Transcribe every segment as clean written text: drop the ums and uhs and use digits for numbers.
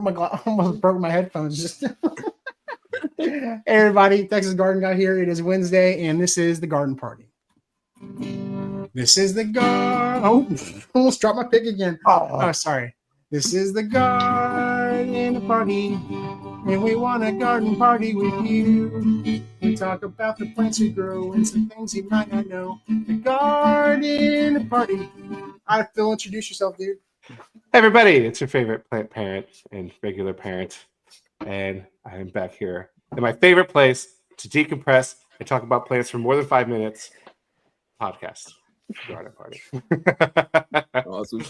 my God, I almost broke my headphones. Just hey, everybody, Texas Garden Guy here. It is Wednesday, and this is the garden party. This is the garden. Oh, almost dropped my pick again. Oh, sorry. This is the garden party, and we want a garden party with you. We talk about the plants we grow and some things you might not know. The garden party. All right, Phil, introduce yourself, dude. Hey everybody, it's your favorite plant parent and regular parent, and I am back here in my favorite place to decompress and talk about plants for more than 5 minutes. Podcast, garden party. Awesome.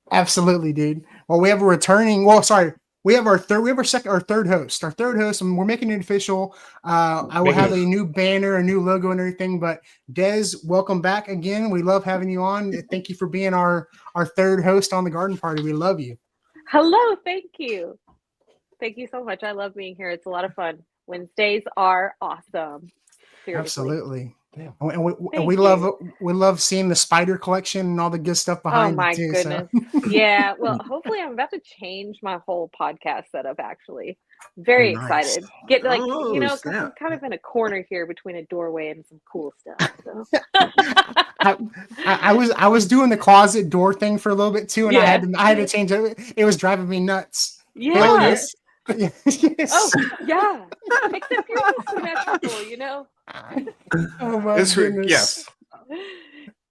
Absolutely, dude. Well, we have a returning. Well, sorry, we have our third. We have our third host. Our third host, and we're making it official. I will have a new banner, a new logo, and everything. But Des, welcome back again. We love having you on. Thank you for being our third host on the garden party. We love you. Hello, thank you. Thank you so much. I love being here. It's a lot of fun. Wednesdays are awesome. Seriously. Absolutely. Yeah. And we love seeing the spider collection and all the good stuff behind. Oh my it too, goodness. So. Yeah. Well, hopefully I'm about to change my whole podcast setup actually. Very excited. Get like, because I'm kind of in a corner here between a doorway and some cool stuff. So. I was doing the closet door thing for a little bit too, and I had to change it. It was driving me nuts. Yeah. Yes. Oh yeah. Except you're so symmetrical, you know. Oh my goodness. Yes.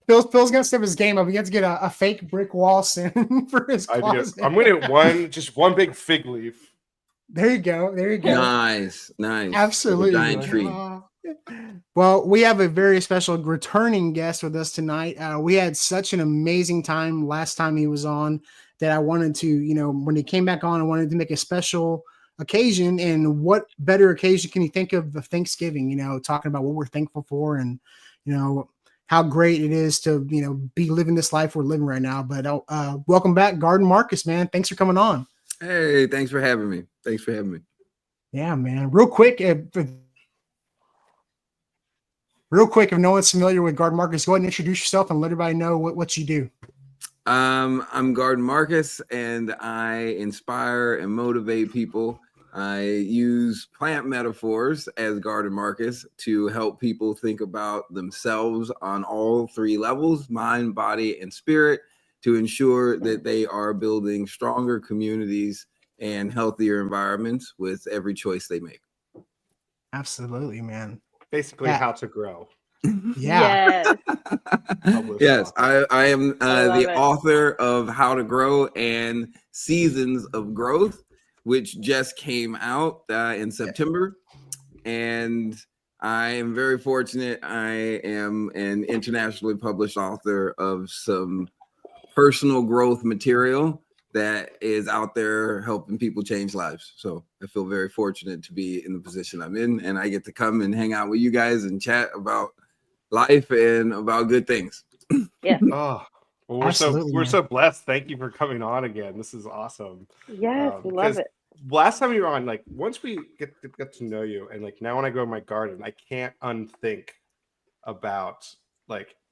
Phil's gonna step his game up. He has to get a fake brick wall soon for his closet. I'm gonna get one big fig leaf. There you go. Nice. Absolutely. Giant tree. Well, we have a very special returning guest with us tonight. We had such an amazing time last time he was on that I wanted to, when he came back on, I wanted to make a special occasion. And what better occasion can you think of Thanksgiving, talking about what we're thankful for and, how great it is to, be living this life we're living right now. But welcome back, Garden Marcus, man. Thanks for coming on. Hey, thanks for having me. Yeah, man. Real quick, if no one's familiar with Garden Marcus, go ahead and introduce yourself and let everybody know what you do. I'm Garden Marcus, and I inspire and motivate people. I use plant metaphors as Garden Marcus to help people think about themselves on all three levels, mind, body, and spirit, to ensure that they are building stronger communities and healthier environments with every choice they make. Absolutely, man. Basically, how to grow. Yeah. Yes, I am the author of How to Grow and Seasons of Growth, which just came out in September. And I am very fortunate. I am an internationally published author of some personal growth material that is out there helping people change lives. So I feel very fortunate to be in the position I'm in, and I get to come and hang out with you guys and chat about life and about good things. Yeah. Oh, well, we're so blessed. Thank you for coming on again. This is awesome. Yes, we love it. Last time you were on, once we get to know you, and now when I go in my garden, I can't unthink about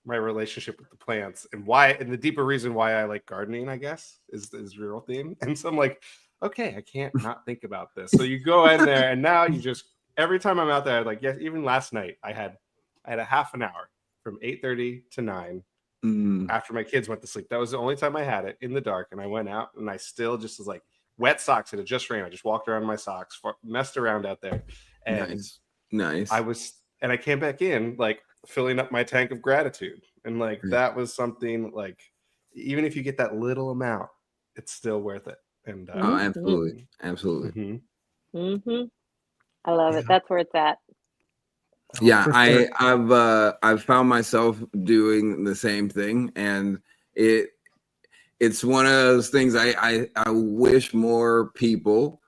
my relationship with the plants and the deeper reason why I like gardening, I guess, is the real theme. And so I'm like, okay, I can't not think about this. So you go in there, and now you just every time I'm out there, yes, even last night I had a half an hour from 8:30 to 9 after my kids went to sleep. That was the only time I had it in the dark, and I went out and I still just was wet socks. It had just rained. I just walked around in my socks, messed around out there, and nice. I came back in filling up my tank of gratitude, and that was something even if you get that little amount, it's still worth it. And absolutely. I love it. That's where it's at. Yeah, I've found myself doing the same thing, and it's one of those things I wish more people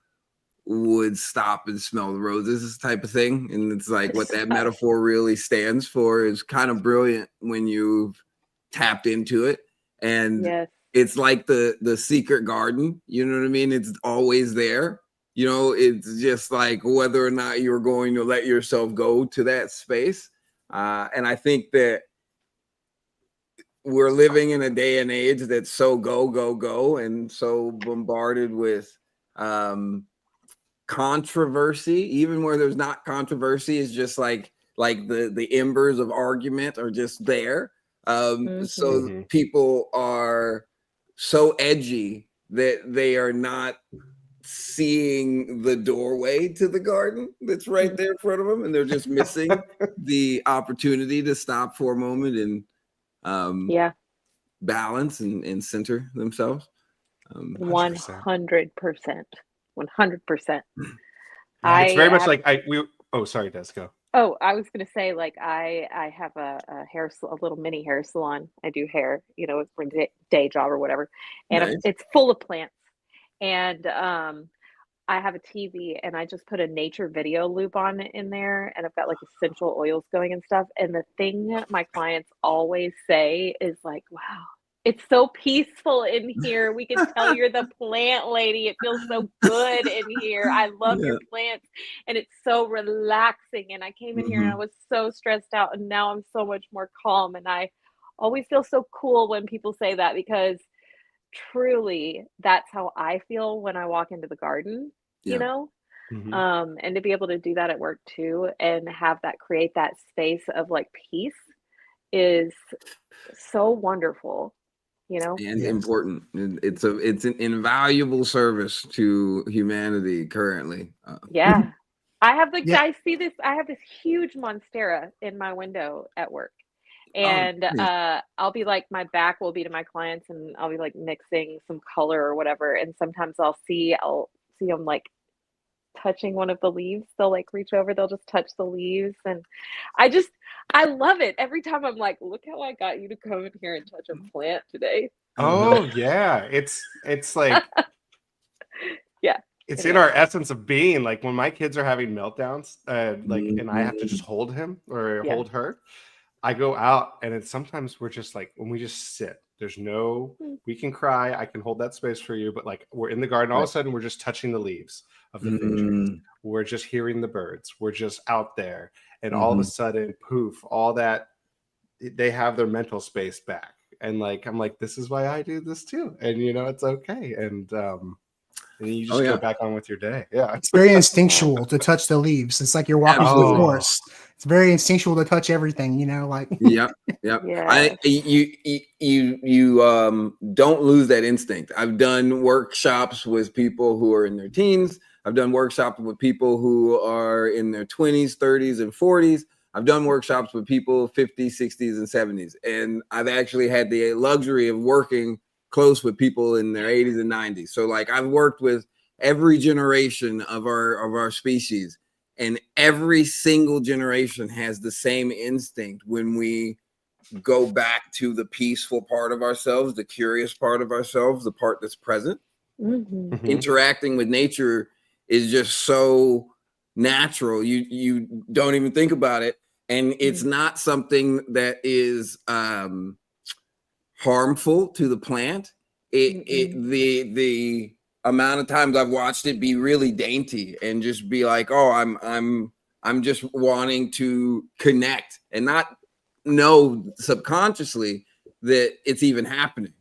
would stop and smell the roses type of thing. And it's what that metaphor really stands for is kind of brilliant when you've tapped into it. And it's like the secret garden, you know what I mean? It's always there. It's just whether or not you're going to let yourself go to that space. And I think that we're living in a day and age that's so go, and so bombarded with controversy, even where there's not controversy, is just like the embers of argument are just there. So people are so edgy that they are not seeing the doorway to the garden that's right there in front of them, and they're just missing the opportunity to stop for a moment and balance and center themselves. 100%. 100%. It's very much like sorry, Des, go. Oh, I was gonna say, like, I have a little mini hair salon. I do hair, for a day job or whatever, and it's full of plants. And I have a TV, and I just put a nature video loop on in there, and I've got like essential oils going and stuff. And the thing that my clients always say is like, "Wow, it's so peaceful in here. We can tell you're the plant lady. It feels so good in here. I love your plants, and it's so relaxing." And I came in here and I was so stressed out, and now I'm so much more calm. And I always feel so cool when people say that, because truly that's how I feel when I walk into the garden, and to be able to do that at work too, and have that, create that space of like peace, is so wonderful. And important. It's an invaluable service to humanity currently. I have I have this huge monstera in my window at work, and I'll be like, my back will be to my clients, and I'll be like mixing some color or whatever, and sometimes I'll see them like touching one of the leaves. They'll like reach over, they'll just touch the leaves, and I love it. Every time I'm like, look how I got you to come in here and touch a plant today. Oh yeah, it's like it's in our essence of being. Like when my kids are having meltdowns, and I have to just hold him or hold her, I go out, and it's sometimes we're just like, when we just sit, there's no, we can cry, I can hold that space for you, but like we're in the garden, all of a sudden we're just touching the leaves of the fig trees. We're just hearing the birds. We're just out there, and all of a sudden, poof, all that, they have their mental space back. And like, I'm like, this is why I do this too. And it's okay. And you just go back on with your day. Yeah. It's very instinctual to touch the leaves. It's like you're walking through the forest. It's very instinctual to touch everything, like. Yep. You don't lose that instinct. I've done workshops with people who are in their teens. I've done workshops with people who are in their 20s, 30s, and 40s. I've done workshops with people 50s, 60s, and 70s. And I've actually had the luxury of working close with people in their 80s and 90s. So like, I've worked with every generation of our species, and every single generation has the same instinct when we go back to the peaceful part of ourselves, the curious part of ourselves, the part that's present. Interacting with nature is just so natural. You don't even think about it. And it's not something that is harmful to the plant. The amount of times I've watched it be really dainty and just be like, oh, I'm just wanting to connect and not know subconsciously that it's even happening,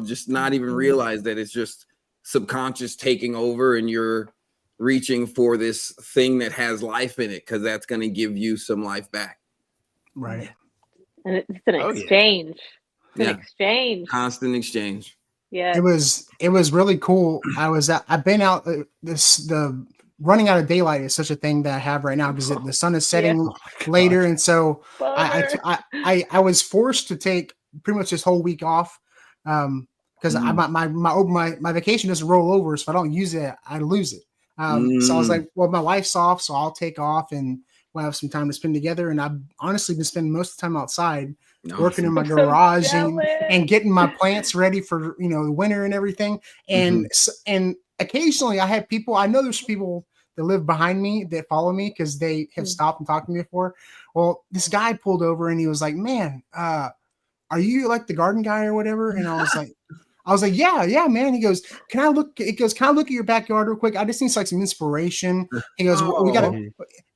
just not even realize that it's just subconscious taking over, and you're reaching for this thing that has life in it, because that's going to give you some life back. Right. And it's an exchange. It's an exchange. Constant exchange. Yeah. It was really cool. I've been out the running out of daylight is such a thing that I have right now, because the sun is setting later. And so I was forced to take pretty much this whole week off. Because my vacation doesn't roll over. So if I don't use it, I lose it. So I was like, well, my wife's off, so I'll take off and we'll have some time to spend together. And I've honestly been spending most of the time outside, working in my garage and getting my plants ready for, the winter and everything. And and occasionally I have people, I know there's people that live behind me that follow me because they have stopped and talked to me before. Well, this guy pulled over and he was like, man, are you like the garden guy or whatever? And I was like, yeah, man. He goes, can I look at your backyard real quick? I just need like some inspiration. He goes,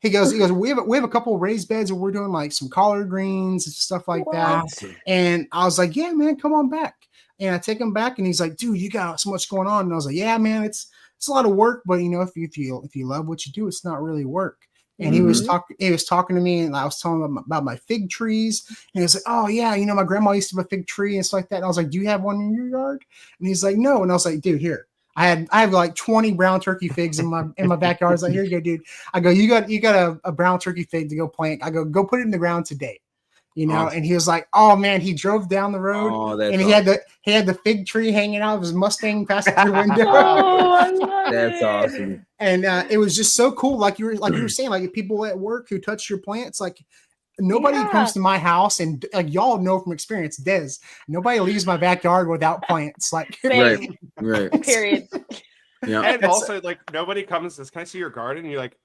he goes, we have a couple of raised beds where we're doing like some collard greens and stuff like that. And I was like, yeah, man, come on back. And I take him back, and he's like, dude, you got so much going on. And I was like, yeah, man, it's a lot of work, but if you love what you do, it's not really work. And he was talking to me, and I was telling him about my fig trees. And he was like, "Oh yeah, my grandma used to have a fig tree and stuff like that." And I was like, "Do you have one in your yard?" And he's like, "No." And I was like, "Dude, here. I have like 20 brown turkey figs in my backyard." I was like, "Here you go, dude." I go, "You got a brown turkey fig to go plant." I go put it in the ground today. Awesome. And he was like, "Oh man," he drove down the road and he had the fig tree hanging out of his Mustang passenger window. Oh, I love That's it. awesome. And it was just so cool. Like you were saying, like people at work who touch your plants, like nobody comes to my house, and like y'all know from experience, Des, nobody leaves my backyard without plants. Like right. Period. Yeah. And also, like, nobody comes and says, "Can I see your garden?" And you're like,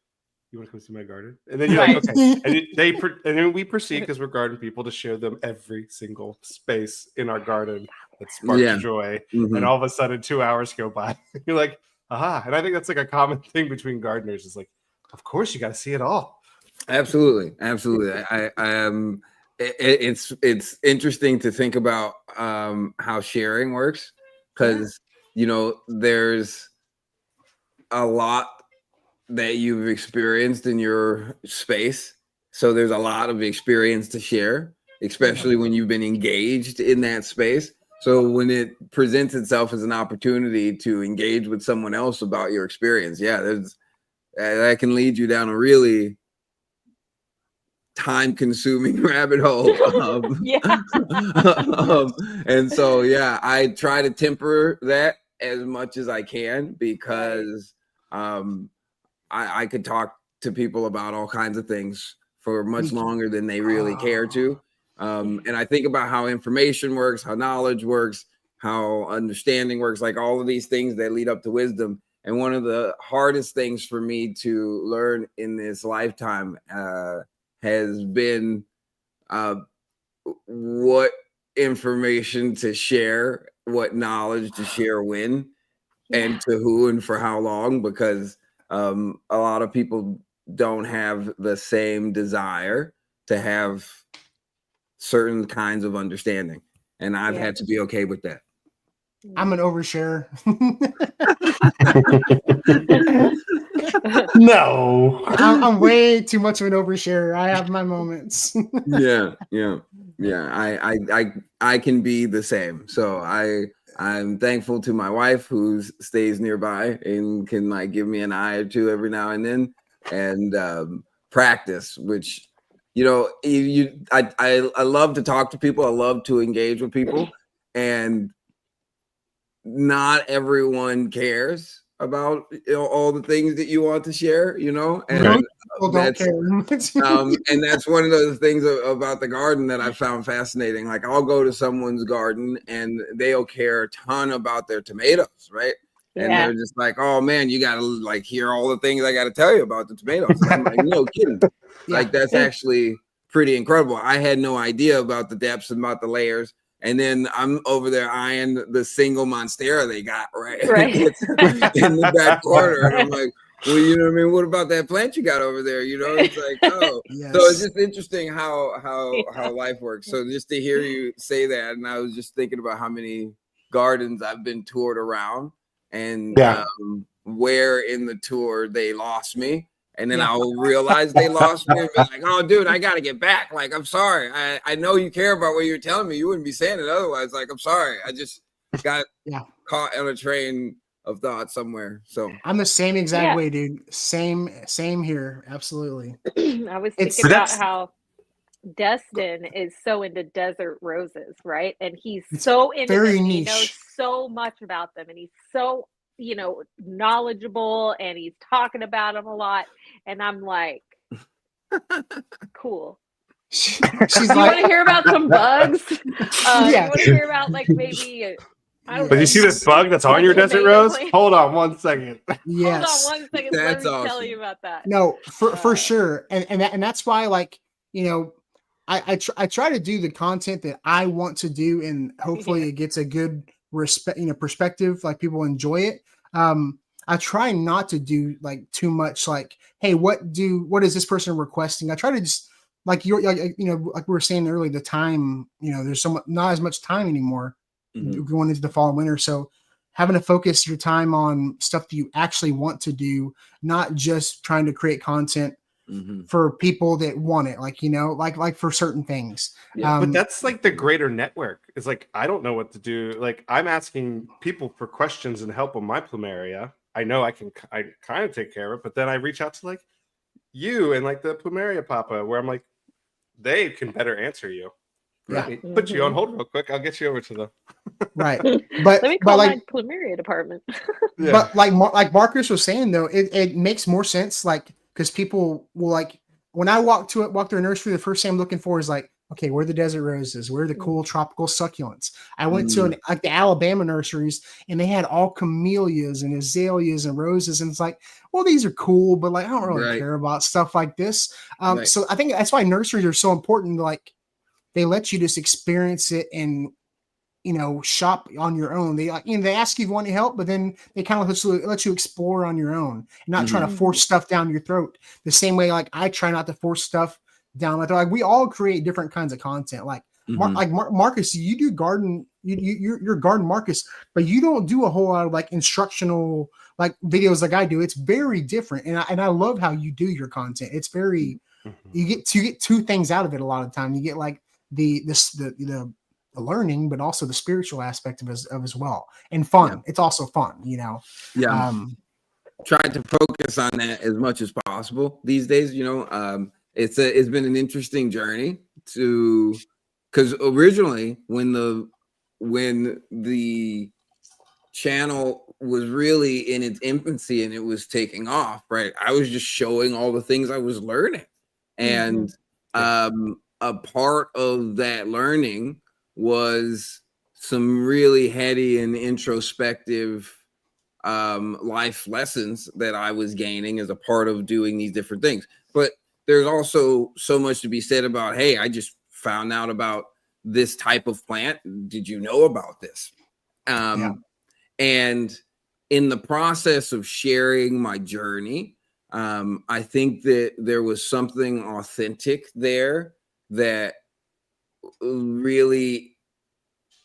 "You want to come see my garden?" And then you're like, "Okay." And then we proceed, because we're garden people, to show them every single space in our garden that sparks joy. And all of a sudden, 2 hours go by. You're like, "Aha!" And I think that's like a common thing between gardeners. Is like, of course, you got to see it all. Absolutely. I it's interesting to think about how sharing works, because there's a lot that you've experienced in your space, so there's a lot of experience to share, especially when you've been engaged in that space. So when it presents itself as an opportunity to engage with someone else about your experience, that can lead you down a really time-consuming rabbit hole. And so I try to temper that as much as I can, because I could talk to people about all kinds of things for much longer than they really care to. And I think about how information works, how knowledge works, how understanding works, like all of these things that lead up to wisdom. And one of the hardest things for me to learn in this lifetime has been what information to share, what knowledge to share when, and to who and for how long, because a lot of people don't have the same desire to have certain kinds of understanding. And I've had to be okay with that. I'm an oversharer. No, I'm way too much of an oversharer. I have my moments. Yeah. I can be the same. So I'm thankful to my wife, who stays nearby and can like give me an eye or two every now and then, and practice, which I love to talk to people. I love to engage with people, and not everyone cares about all the things that you want to share, and people don't care. And that's one of those things about the garden that I found fascinating. Like, I'll go to someone's garden and they'll care a ton about their tomatoes, right? And they're just like, "Oh man, you gotta like hear all the things I gotta tell you about the tomatoes." And I'm like, "No kidding." Like, that's actually pretty incredible. I had no idea about the depths and about the layers. And then I'm over there eyeing the single monstera they got right in the back corner. And I'm like, "Well, you know what I mean? What about that plant you got over there?" It's like, oh. Yes. So it's just interesting how life works. So just to hear you say that, and I was just thinking about how many gardens I've been toured around, and where in the tour they lost me. And then I'll realize they lost me and be like, "Oh, dude, I got to get back. Like, I'm sorry. I know you care about what you're telling me. You wouldn't be saying it otherwise. Like, I'm sorry. I just got caught on a train of thought somewhere." So I'm the same exact way, dude. Same here. Absolutely. I was thinking about how Dustin is so into desert roses, right? And he's so into them. And he knows so much about them, and he's so knowledgeable, and he's talking about them a lot. And I'm like, cool. She's you want to hear about some bugs? You want to hear about like maybe but you see this bug that's on your desert rose? Hold on 1 second. Yes. Hold on 1 second. Let me tell you about that. No, for sure. And that's why, like, I try to do the content that I want to do, and hopefully it gets a good perspective, like people enjoy it. I try not to do like too much, like, hey, what is this person requesting? I try to just like like we were saying earlier, the time, there's not as much time anymore going into the fall and winter. So having to focus your time on stuff that you actually want to do, not just trying to create content for people that want it, like, like for certain things. Yeah, but that's like the greater network. It's like, I don't know what to do. Like, I'm asking people for questions and help on my plumeria. I know I kind of take care of it, but then I reach out to like you and like the plumeria papa, where I'm like, they can better answer you. Yeah. Put you on hold real quick. I'll get you over to them. Right. But let me call like, my plumeria department. But like Marcus was saying though, it makes more sense, like, because people will, like, when I walk through a nursery, the first thing I'm looking for is like, okay, where are the desert roses? Where are the cool tropical succulents? I went to like the Alabama nurseries, and they had all camellias and azaleas and roses, and it's like, well, these are cool, but like I don't really care about stuff like this. So I think that's why nurseries are so important. Like, they let you just experience it and shop on your own. They they ask you if you want any help, but then they kind of let you explore on your own, and not trying to force stuff down your throat. The same way, like, I try not to force stuff down my throat. Like, we all create different kinds of content. Like, Marcus, you do garden, you're garden Marcus, but you don't do a whole lot of like instructional like videos like I do. It's very different, and I love how you do your content. It's very you get two things out of it a lot of the time. You get like the learning, but also the spiritual aspect of as well, and fun. Yeah. It's also fun, Trying to focus on that as much as possible these days. It's been an interesting journey because originally when the channel was really in its infancy and it was taking off, right, I was just showing all the things I was learning, and a part of that learning was some really heady and introspective life lessons that I was gaining as a part of doing these different things. But there's also so much to be said about, hey, I just found out about this type of plant. Did you know about this? And in the process of sharing my journey, I think that there was something authentic there that really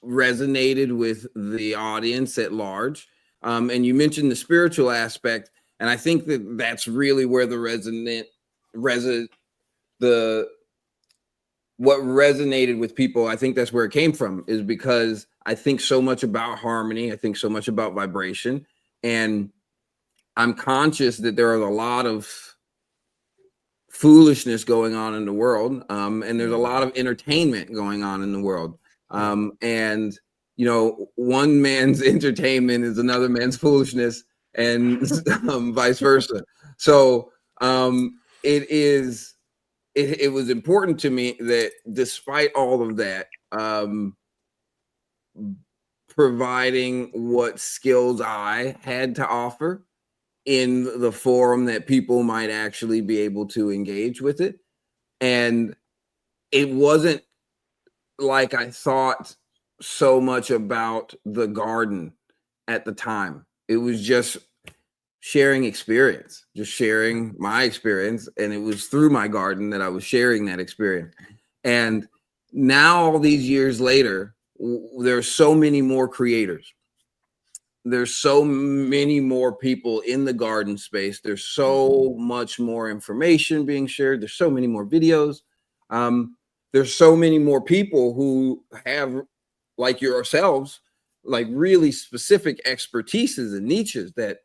resonated with the audience at large. And you mentioned the spiritual aspect, and I think that that's really where what resonated with people. I think that's where it came from, is because I think so much about harmony. I think so much about vibration, and I'm conscious that there are a lot of foolishness going on in the world, and there's a lot of entertainment going on in the world, and one man's entertainment is another man's foolishness, and vice versa. So it was important to me that despite all of that, providing what skills I had to offer in the forum that people might actually be able to engage with it. And it wasn't like I thought so much about the garden at the time. It was just sharing experience, just sharing my experience. And it was through my garden that I was sharing that experience. And now, all these years later, there's so many more creators. There's so many more people in the garden space. There's so much more information being shared. There's so many more videos. There's so many more people who have, like yourselves, like really specific expertises and niches that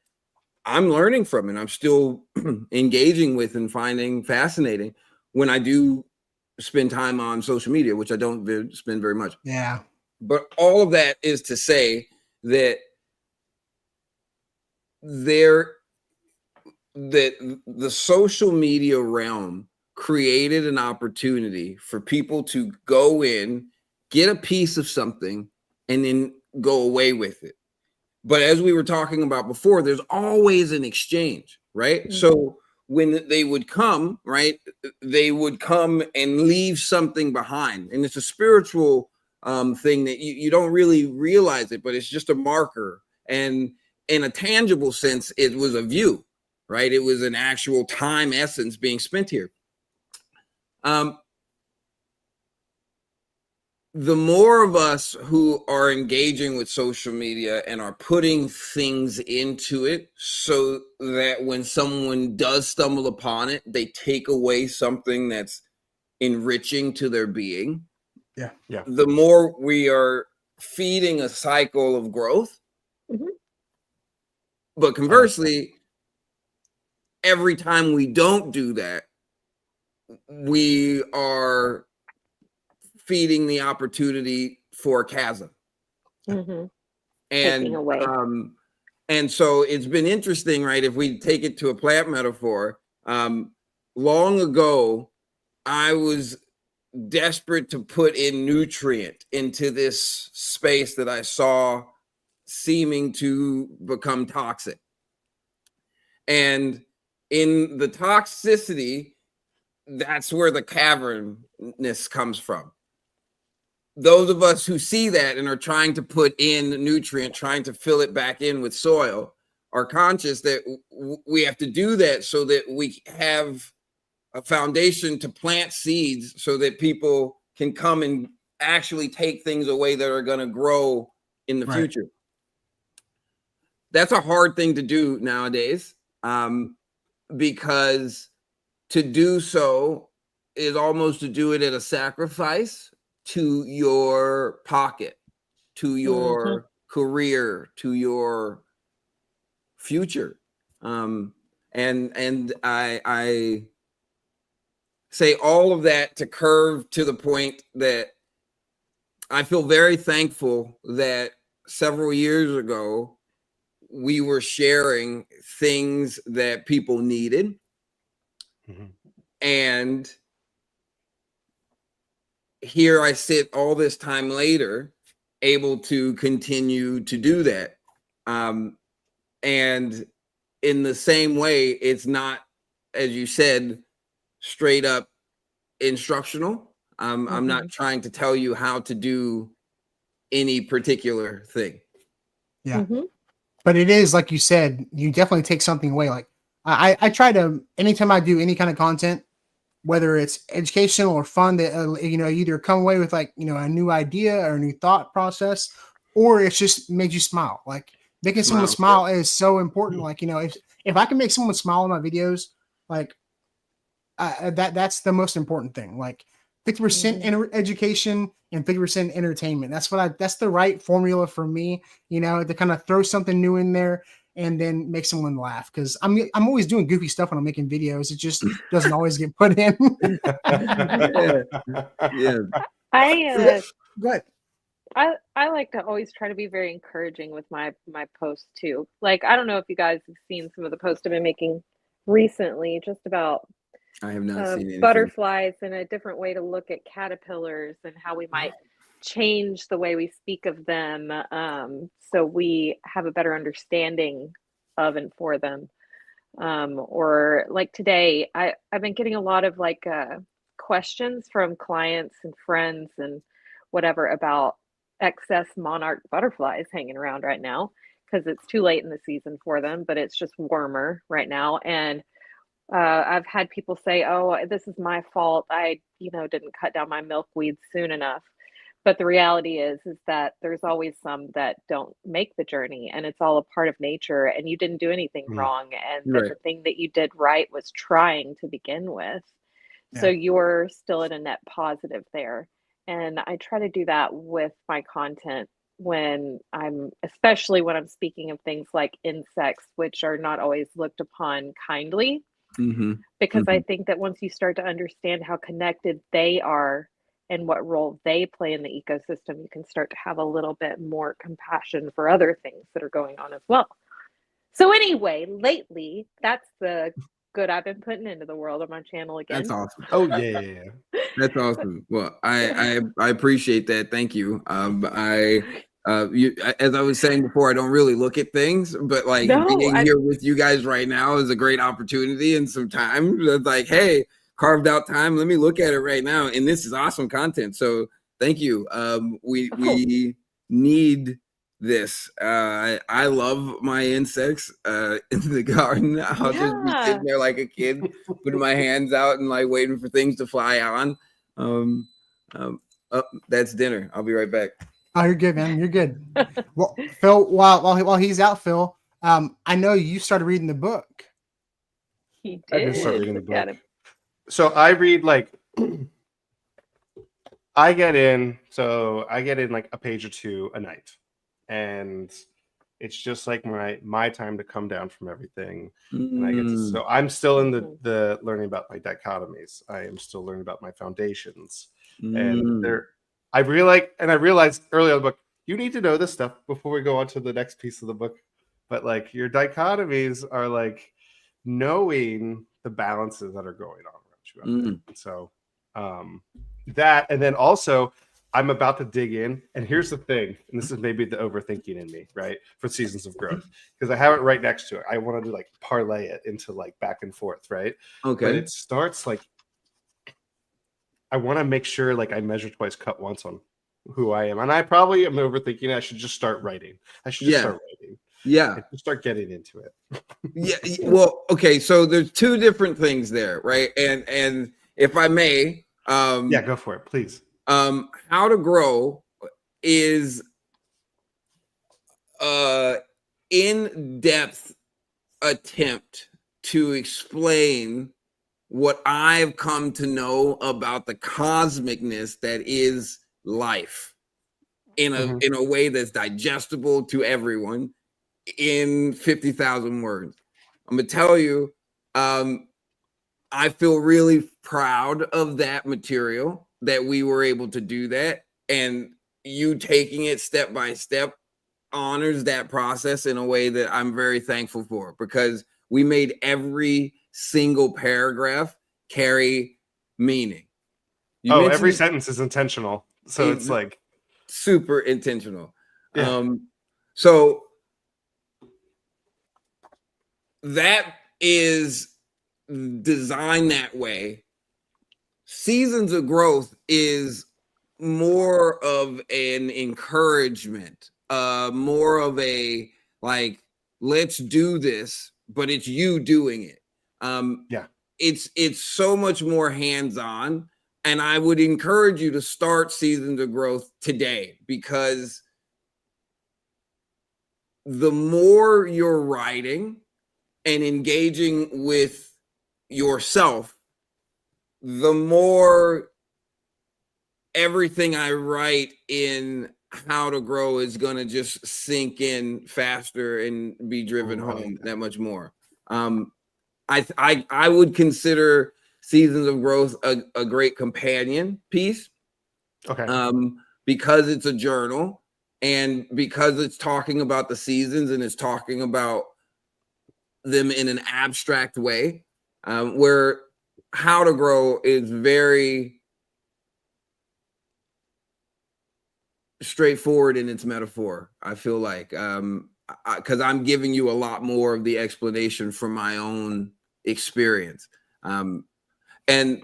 I'm learning from, and I'm still engaging with and finding fascinating when I do spend time on social media, which I don't spend very much. Yeah. But all of that is to say that the social media realm created an opportunity for people to go in, get a piece of something, and then go away with it. But as we were talking about before, there's always an exchange, right? So when they would come, right, they would come and leave something behind. And it's a spiritual thing that you don't really realize it, but it's just a marker. And in a tangible sense, it was a view, right? It was an actual time essence being spent here. the more of us who are engaging with social media and are putting things into it so that when someone does stumble upon it, they take away something that's enriching to their being. Yeah. The more we are feeding a cycle of growth. Mhm. But conversely, every time we don't do that, we are feeding the opportunity for a chasm. Mhm. And Taking away. And so it's been interesting, right? If we take it to a plant metaphor, long ago, I was desperate to put in nutrient into this space that I saw seeming to become toxic. And in the toxicity, that's where the cavernous comes from. Those of us who see that and are trying to put in nutrient, trying to fill it back in with soil, are conscious that we have to do that so that we have a foundation to plant seeds so that people can come and actually take things away that are going to grow in the future. That's a hard thing to do nowadays, because to do so is almost to do it at a sacrifice to your pocket, to your career, to your future. And I say all of that to curve to the point that I feel very thankful that several years ago we were sharing things that people needed. Mhm. And here I sit all this time later, able to continue to do that. And in the same way, it's not, as you said, straight up instructional. I'm not trying to tell you how to do any particular thing. Yeah. But it is, like you said, you definitely take something away. Like I try to, anytime I do any kind of content, whether it's educational or fun, that either come away with like a new idea or a new thought process, or it's just made you smile. Like making someone smile is so important. Like if I can make someone smile in my videos, like that's the most important thing. Like 50% education and 50% entertainment. That's the right formula for me. To kind of throw something new in there and then make someone laugh, because I'm always doing goofy stuff when I'm making videos. It just doesn't always get put in. Yeah. Go ahead. I like to always try to be very encouraging with my posts too. Like, I don't know if you guys have seen some of the posts I've been making recently, just about I have not seen anything. butterflies and a different way to look at caterpillars and how we might change the way we speak of them, so we have a better understanding of and for them. Or like today, I've been getting a lot of like questions from clients and friends and whatever about excess monarch butterflies hanging around right now, because it's too late in the season for them, but it's just warmer right now. And I've had people say, "Oh, this is my fault. I, didn't cut down my milkweed soon enough." But the reality is that there's always some that don't make the journey, and it's all a part of nature, and you didn't do anything wrong. And the thing that you did right was trying to begin with. So you're still in a net positive there. And I try to do that with my content especially when I'm speaking of things like insects, which are not always looked upon kindly. Because I think that once you start to understand how connected they are and what role they play in the ecosystem, you can start to have a little bit more compassion for other things that are going on as well. So anyway, lately, that's the good I've been putting into the world on my channel again. That's awesome. Oh yeah. That's awesome. Well, I appreciate that. Thank you. As I was saying before, I don't really look at things, but like being here with you guys right now is a great opportunity and some time. It's like, hey, carved out time. Let me look at it right now, and this is awesome content. So thank you. We need this. I love my insects in the garden. I'll just be sitting there like a kid, putting my hands out and like waiting for things to fly on. Oh, that's dinner. I'll be right back. Oh, you're good, man. You're good. Well, Phil, while he's out, Phil, I know you started reading the book. He I did. did start reading the Look at book. him. So I read like I get in like a page or two a night, and it's just like my time to come down from everything. And I get to, so I'm still in the learning about my dichotomies. I am still learning about my foundations, and I realized early on in the book, you need to know this stuff before we go on to the next piece of the book. But like your dichotomies are like knowing the balances that are going on around you. So that, and then also I'm about to dig in, and here's the thing, and this is maybe the overthinking in me, right? For Seasons of Growth, because I have it right next to it. I wanted to like parlay it into like back and forth, right? Okay. But it starts like I want to make sure like I measure twice, cut once on who I am, and I probably am overthinking it. I should just start writing. I should just start writing. Yeah. And start getting into it. Yeah. Well, okay. So there's two different things there, right? And if I may, yeah, go for it, please. How to Grow is in-depth attempt to explain what I've come to know about the cosmicness that is life in a way that's digestible to everyone in 50,000 words. I'm gonna tell you, I feel really proud of that material, that we were able to do that, and you taking it step by step honors that process in a way that I'm very thankful for, because we made every single paragraph carry meaning. Every sentence is intentional, so it's like super intentional. Yeah. So that is designed that way. Seasons of Growth is more of an encouragement, more of a like, let's do this, but it's you doing it. It's so much more hands-on, and I would encourage you to start Seasons of Growth today, because the more you're writing and engaging with yourself, the more everything I write in How to Grow is going to just sink in faster and be driven home that much more. I would consider Seasons of Growth a great companion piece. Okay. Because it's a journal, and because it's talking about the seasons, and it's talking about them in an abstract way, where How to Grow is very straightforward in its metaphor. I feel like, because I'm giving you a lot more of the explanation from my own experience. And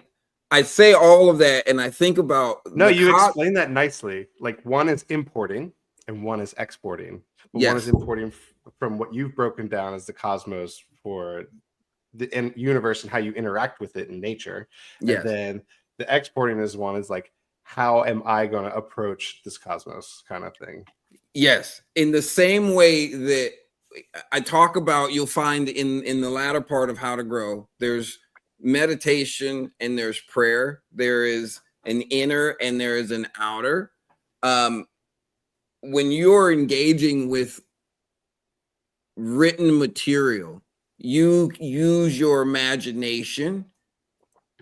I say all of that, and I think about you explain that nicely. Like, one is importing and one is exporting. But one is importing from what you've broken down as the cosmos for the universe and how you interact with it in nature. And then the exporting is like, how am I going to approach this cosmos kind of thing? Yes. In the same way that I talk about, you'll find in the latter part of How to Grow, there's meditation and there's prayer. There is an inner and there is an outer. When you're engaging with written material, you use your imagination.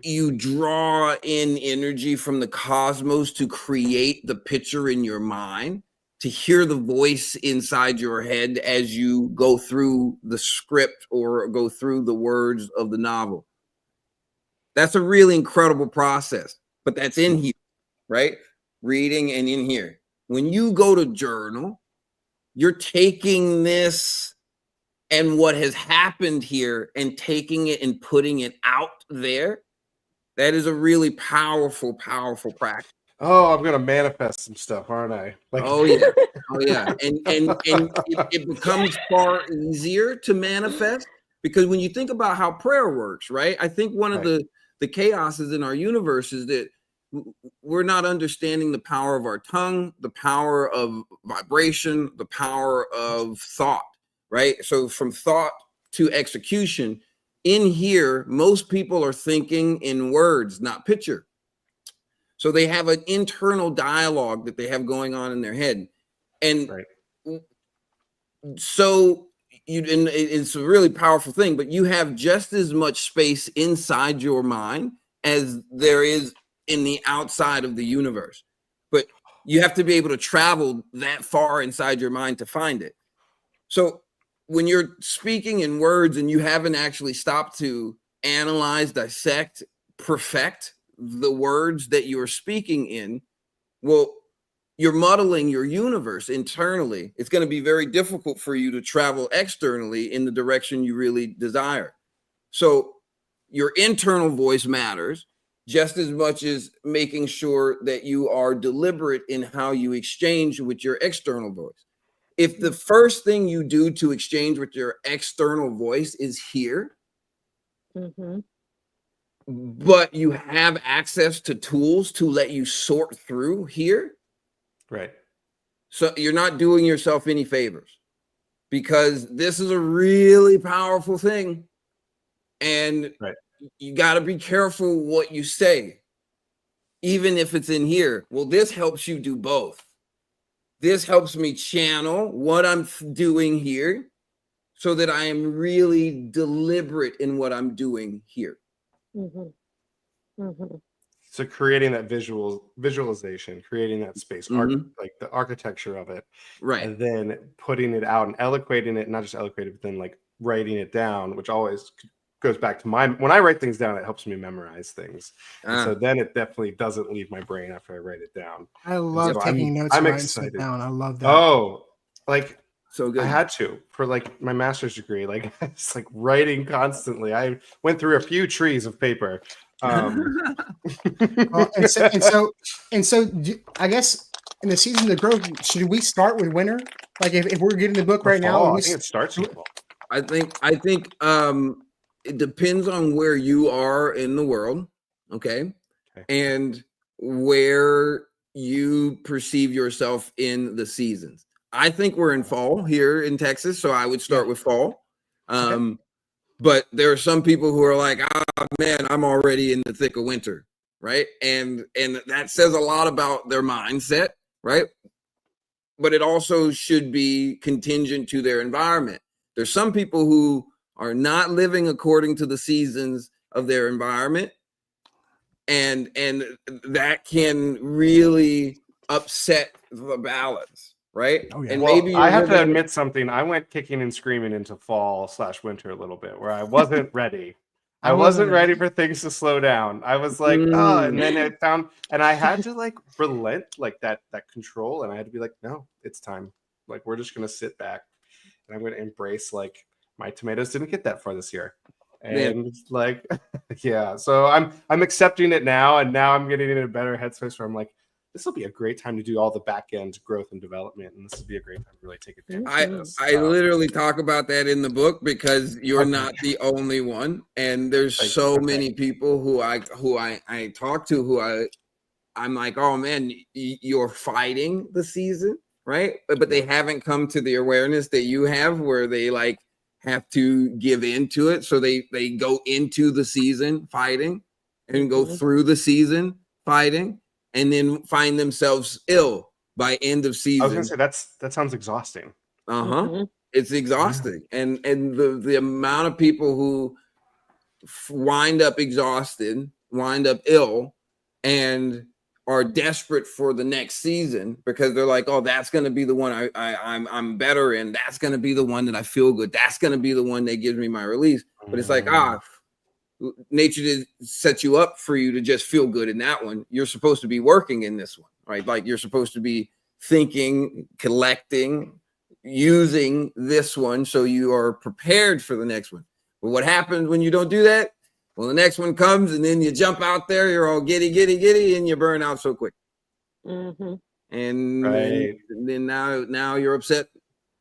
You draw in energy from the cosmos to create the picture in your mind, to hear the voice inside your head as you go through the script or go through the words of the novel. That's a really incredible process, but that's in here, right? Reading and in here. When you go to journal, you're taking this and what has happened here and taking it and putting it out there. That is a really powerful, powerful practice. Oh, I'm gonna manifest some stuff, aren't I? Like, oh yeah, and it becomes far easier to manifest, because when you think about how prayer works, right? I think one of the chaoses in our universe is that we're not understanding the power of our tongue, the power of vibration, the power of thought, right? So from thought to execution, in here, most people are thinking in words, not picture. So they have an internal dialogue that they have going on in their head. And so and it's a really powerful thing, but you have just as much space inside your mind as there is in the outside of the universe. But you have to be able to travel that far inside your mind to find it. So when you're speaking in words and you haven't actually stopped to analyze, dissect, perfect the words that you're speaking in, well, you're muddling your universe internally. It's going to be very difficult for you to travel externally in the direction you really desire. So your internal voice matters just as much as making sure that you are deliberate in how you exchange with your external voice. If the first thing you do to exchange with your external voice is here, but you have access to tools to let you sort through here, right? So you're not doing yourself any favors, because this is a really powerful thing, and you got to be careful what you say, even if it's in here. Well, this helps you do both. This helps me channel what I'm doing here so that I am really deliberate in what I'm doing here. So creating that visualization, creating that space, like the architecture of it, right, and then putting it out and eloquating it, not just eloquating, but then like writing it down, which always goes back to when I write things down, it helps me memorize things. And so then it definitely doesn't leave my brain after I write it down. I love taking notes. I'm and excited. Down. I love that. Oh, like so good. I had to for like my master's degree. Like it's like writing constantly. I went through a few trees of paper. Well, and so I guess in the season of growth, should we start with winter? Like if we're getting the book right now, I think it starts with fall. I think it depends on where you are in the world, okay, and where you perceive yourself in the seasons. I think we're in fall here in Texas, so I would start with fall. But there are some people who are like, oh man, I'm already in the thick of winter, right? And that says a lot about their mindset, right? But it also should be contingent to their environment. There's some people who are not living according to the seasons of their environment, and that can really upset the balance. Right. Oh, yeah. And well, maybe I have to admit something. I went kicking and screaming into fall/winter a little bit, where I wasn't ready. I wasn't ready for things to slow down. I was like, oh, and then I had to like relent like that control, and I had to be like, no, it's time. Like we're just gonna sit back, and I'm gonna embrace like my tomatoes didn't get that far this year, and like yeah. So I'm accepting it now, and now I'm getting in a better headspace where I'm like, this will be a great time to do all the back end growth and development, and this would be a great time to really take advantage of this. I literally talk about that in the book because you're not the only one, and there's so many people who I talk to who I'm like, oh man, you're fighting the season, right? But they haven't come to the awareness that you have, where they like have to give into it, so they go into the season fighting and go through the season fighting, and then find themselves ill by end of season. I was gonna say that sounds exhausting. It's exhausting, and the amount of people who wind up exhausted, wind up ill, and are desperate for the next season because they're like, oh, that's going to be the one I'm better in. That's going to be the one that I feel good. That's going to be the one that gives me my release. But it's like, nature did set you up for you to just feel good in that one. You're supposed to be working in this one, right? Like you're supposed to be thinking, collecting, using this one so you are prepared for the next one. But what happens when you don't do that? Well, the next one comes and then you jump out there, you're all giddy, and you burn out so quick. And then now you're upset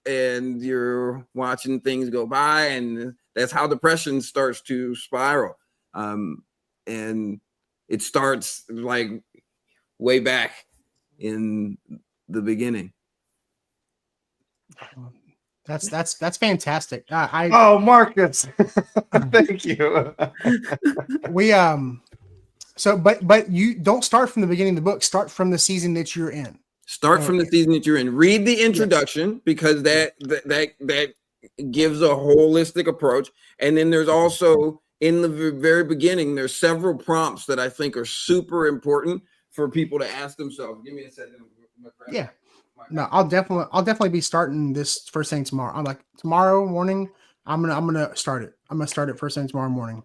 and you're watching things go by, and that's how depression starts to spiral. And it starts like way back in the beginning. That's fantastic. Oh, Marcus, thank you. We but you don't start from the beginning of the book. Start from the season that you're in. Start from the season that you're in. Read the introduction because that gives a holistic approach. And then there's also in the very beginning, there's several prompts that I think are super important for people to ask themselves. Give me a second. Yeah. No, I'll definitely be starting this first thing tomorrow. I'm like tomorrow morning. I'm gonna start it. I'm gonna start it first thing tomorrow morning.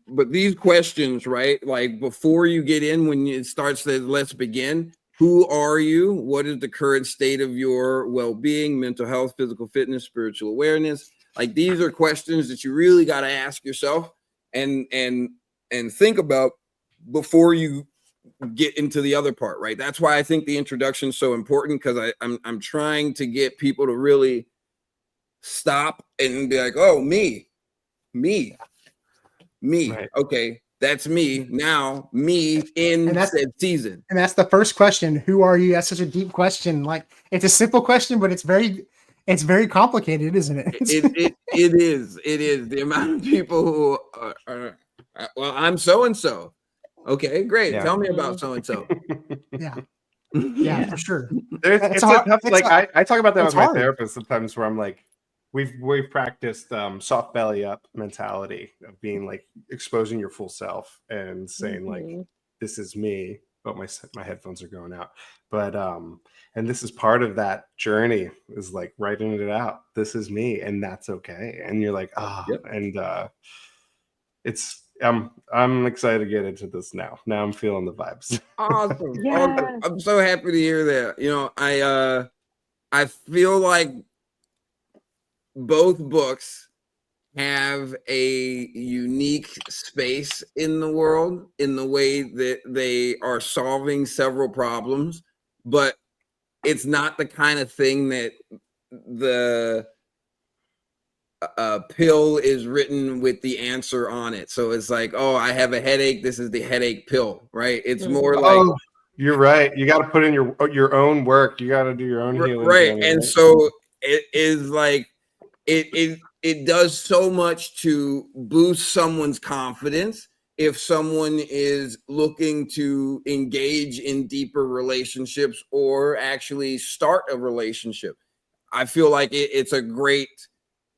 But these questions, right? Like before you get in, when it starts to let's begin. Who are you? What is the current state of your well-being, mental health, physical fitness, spiritual awareness? Like these are questions that you really got to ask yourself and think about before you get into the other part, right? That's why I think the introduction is so important because I'm trying to get people to really stop and be like, oh, me. Right. Okay. That's me now, me in that season. And that's the first question. Who are you? That's such a deep question. Like it's a simple question, but it's very complicated, isn't it? It is. The amount of people who are well, I'm so-and-so. Okay, great. Yeah. Tell me about so-and-so. Yeah, for sure. I talk about that with my therapist sometimes where I'm like, We've practiced soft belly up mentality of being like exposing your full self and saying like this is me, but my headphones are going out. But and this is part of that journey is like writing it out. This is me, and that's okay. And you're like, and it's I'm excited to get into this now. Now I'm feeling the vibes. Awesome. Awesome. I'm so happy to hear that. You know, I feel like both books have a unique space in the world in the way that they are solving several problems, but it's not the kind of thing that the pill is written with the answer on it. So it's like, oh, I have a headache. This is the headache pill, right? It's more like, you're right. You got to put in your own work. You got to do your own healing. Right. And so it is like, it does so much to boost someone's confidence if someone is looking to engage in deeper relationships or actually start a relationship. I feel like it's a great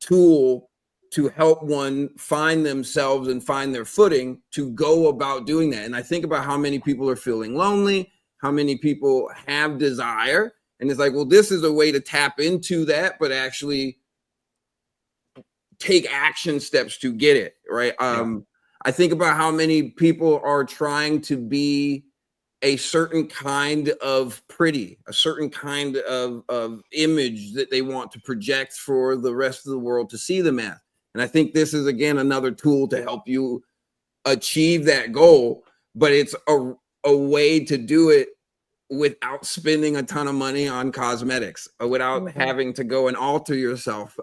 tool to help one find themselves and find their footing to go about doing that. And I think about how many people are feeling lonely, how many people have desire. And it's like, well, this is a way to tap into that, but actually take action steps to get it right. I think about how many people are trying to be a certain kind of pretty, a certain kind of image that they want to project for the rest of the world to see them as. And I think this is again another tool to help you achieve that goal, but it's a way to do it without spending a ton of money on cosmetics, or without having to go and alter yourself.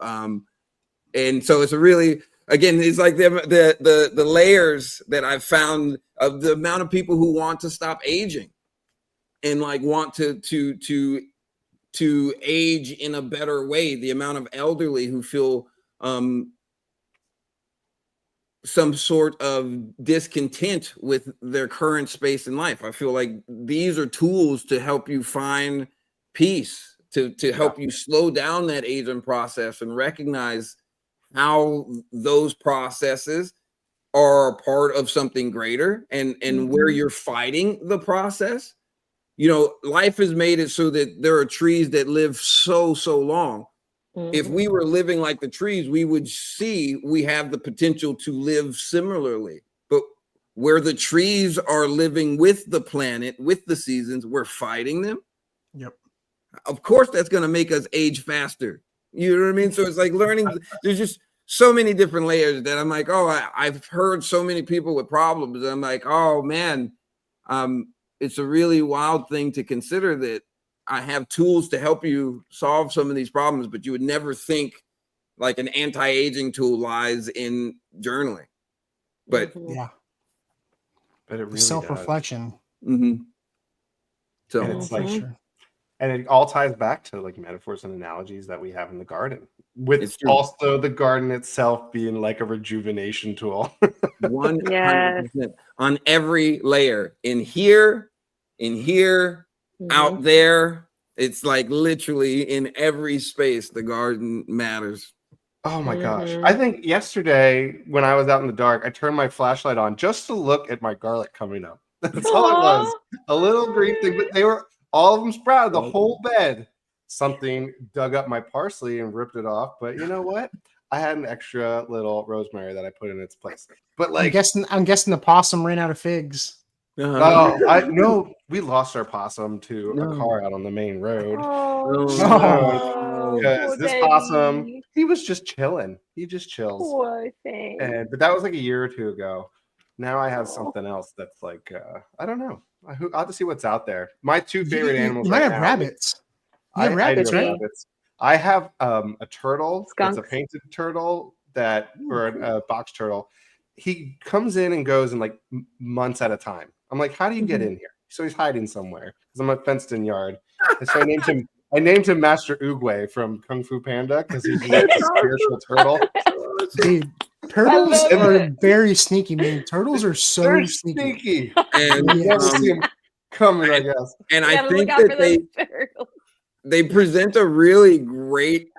And so it's a really, again, it's like the layers that I've found of the amount of people who want to stop aging and like want to age in a better way. The amount of elderly who feel some sort of discontent with their current space in life. I feel like these are tools to help you find peace, to help you slow down that aging process and recognize how those processes are a part of something greater and where you're fighting the process. You know, life has made it so that there are trees that live so long. If we were living like the trees, we would see we have the potential to live similarly. But where the trees are living with the planet, with the seasons, we're fighting them. Yep. Of course, that's going to make us age faster. You know what I mean? So it's like learning. There's just so many different layers that I'm like, oh, I've heard so many people with problems. And I'm like, oh man, it's a really wild thing to consider that I have tools to help you solve some of these problems, but you would never think like an anti-aging tool lies in journaling. But yeah, but it really self-reflection. So And it's like, Sure. and it all ties back to like metaphors and analogies that we have in the garden, with It's true. also the garden itself being like a rejuvenation tool. 100% on every layer, in here, out there. It's like literally in every space, the garden matters. Oh my gosh. I think yesterday when I was out in the dark, I turned my flashlight on just to look at my garlic coming up. That's all it was. A little green thing, but they were all of them sprouted, the whole bed. Something dug up my parsley and ripped it off. But you know what? I had an extra little rosemary that I put in its place. But like, I'm guessing the possum ran out of figs. oh, I no, we lost our possum to a car out on the main road. Because this possum, he was just chilling. He just chills. Poor thing. But that was like a year or two ago. Now I have something else that's like I don't know. I'll have to see what's out there. My two favorite animals. You might right have now, rabbits. You have I rabbits, do have right? rabbits. I have a turtle. Skunks. It's a painted turtle or a box turtle. He comes in and goes in like months at a time. I'm like, how do you get in here? So he's hiding somewhere because I'm a fenced-in yard. And so I named him Master Oogway from Kung Fu Panda because he's like a spiritual turtle. Dude, turtles are very sneaky, man. Turtles are so They're sneaky. And you never see him coming, I guess. And I think that they present a really great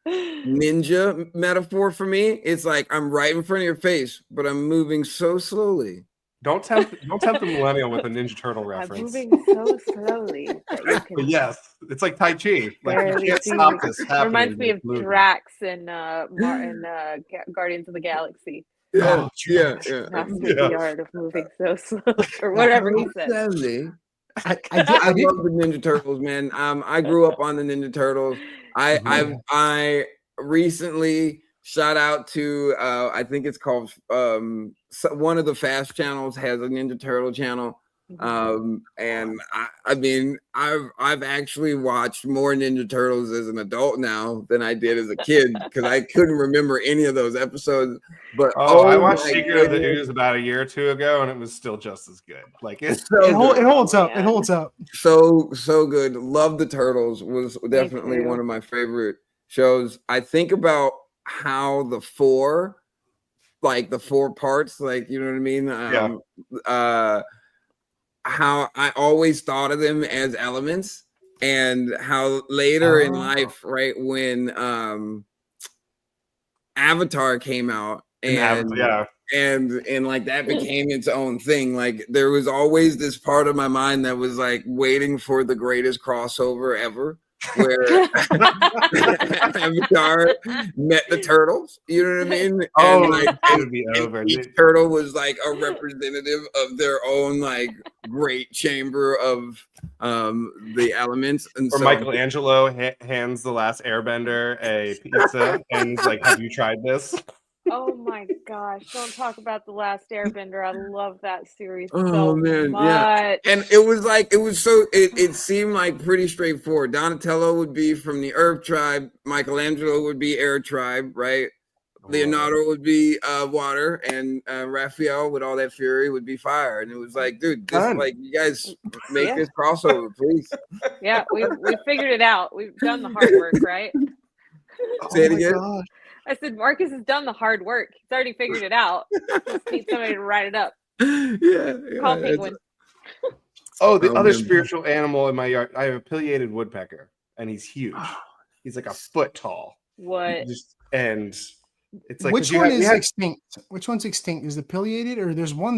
ninja metaphor for me. It's like I'm right in front of your face, but I'm moving so slowly. Don't tempt the millennial with a Ninja Turtle reference. I'm moving so slowly. That But yes, it's like Tai Chi. Like you can't stop this happening. Reminds me of Drax and Guardians of the Galaxy. Yeah. The art of moving so slow, or whatever he said. I love the Ninja Turtles, man. I grew up on the Ninja Turtles. I recently shout out to I think it's called one of the fast channels has a Ninja Turtle channel. And I mean I've actually watched more Ninja Turtles as an adult now than I did as a kid because I couldn't remember any of those episodes. But I watched Secret of the Ooze about a year or two ago, and it was still just as good. Like it holds up. It holds up. So good. Love the Turtles was definitely one of my favorite shows. I think about how the four parts, like you know what I mean. How I always thought of them as elements, and how later in life, right when Avatar came out, and like that became its own thing. Like there was always this part of my mind that was like waiting for the greatest crossover ever, where Avatar met the turtles, you know what I mean? It would be over. Each turtle was like a representative of their own like great chamber of the elements. And or so Michelangelo hands the last Airbender a pizza and he's like, "Have you tried this?" Oh my gosh! Don't talk about The Last Airbender. I love that series much. Yeah, and it seemed like pretty straightforward. Donatello would be from the Earth tribe. Michelangelo would be Air tribe, right? Leonardo would be water, and Raphael with all that fury would be fire. And it was like, dude, you guys make this crossover, please. Yeah, we figured it out. We've done the hard work, right? Say it again. Gosh. I said Marcus has done the hard work. He's already figured it out. Just need somebody to write it up. Call Penguin. The other spiritual animal in my yard, I have a pileated woodpecker, and he's huge. He's like a foot tall. What? And it's like which one is extinct? Which one's extinct? Is the pileated, or there's one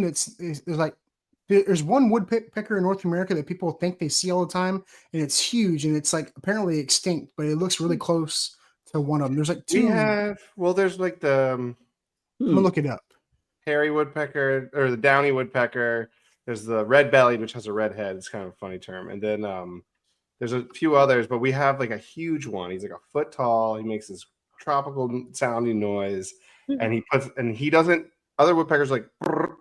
there's one woodpecker in North America that people think they see all the time, and it's huge, and it's like apparently extinct, but it looks really close to one of them. There's like two. There's like the I'm gonna look it up. Hairy woodpecker or the downy woodpecker. There's the red-bellied, which has a red head. It's kind of a funny term. And then there's a few others, but we have like a huge one. He's like a foot tall. He makes this tropical sounding noise, and he doesn't. Other woodpeckers like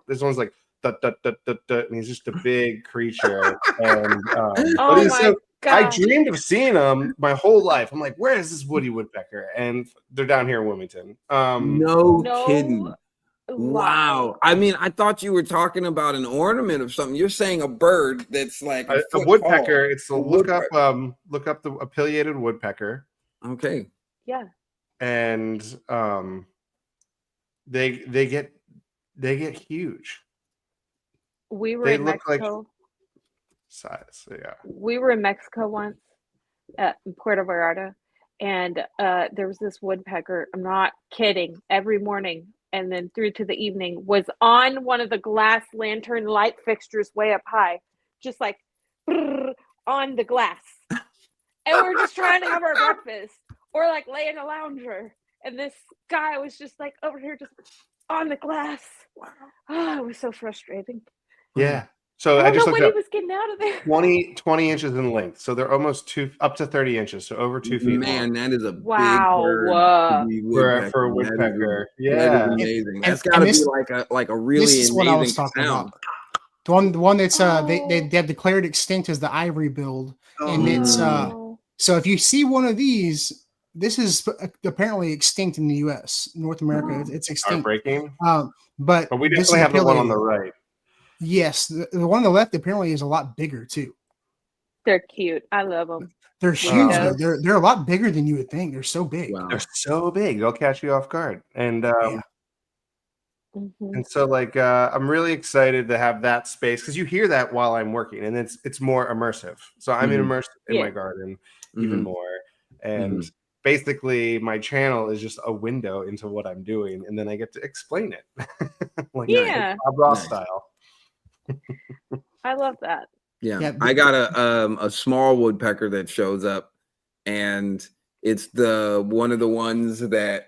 this one's like dut, dut, dut, dut, dut, and he's just a big creature. And but he's so. I dreamed of seeing them my whole life. I'm like, where is this woody woodpecker? And they're down here in Wilmington. No kidding. Wow. I mean, I thought you were talking about an ornament of something. You're saying a bird that's like a foot woodpecker. tall. It's look up the pileated woodpecker. Okay. Yeah. And they get huge. We were They in look like Mexico. size. Yeah. We were in Mexico once in Puerto Vallarta, and there was this woodpecker. I'm not kidding. Every morning and then through to the evening was on one of the glass lantern light fixtures way up high, just like on the glass. And we're just trying to have our breakfast or like lay in a lounger. And this guy was just like over here, just on the glass. Wow. Oh, it was so frustrating. Yeah. So I I just don't know looked what up he was getting out of there. 20 inches in length. So they're almost up to 30 inches. So over 2 feet long. Man, that is a Wow. big bird to be woodpecker. For a woodpecker. That is Yeah. amazing. And That's got to be this- like a really this is what I was amazing talking sound. about. The one that's they Oh. have declared extinct as the ivory build, and Oh. it's Oh. so if you see one of these, this is apparently extinct in the U.S., North America. It's extinct. Heartbreaking. But But we this definitely is have the one on pileated. the right. Yes, the one on the left apparently is a lot bigger too. They're cute. I love them. They're huge. Wow. Though. They're a lot bigger than you would think. They're so big. Wow. They're so big. They'll catch you off guard. And Yeah. Mm-hmm. and so like I'm really excited to have that space because you hear that while I'm working, and it's more immersive. So I'm Mhm. immersed in Yeah. my garden even Mhm. more. And basically my channel is just a window into what I'm doing, and then I get to explain it. like Yeah. Bob Ross Nice. style. I love that. Yeah. Yeah, I got a small woodpecker that shows up, and it's one of the ones that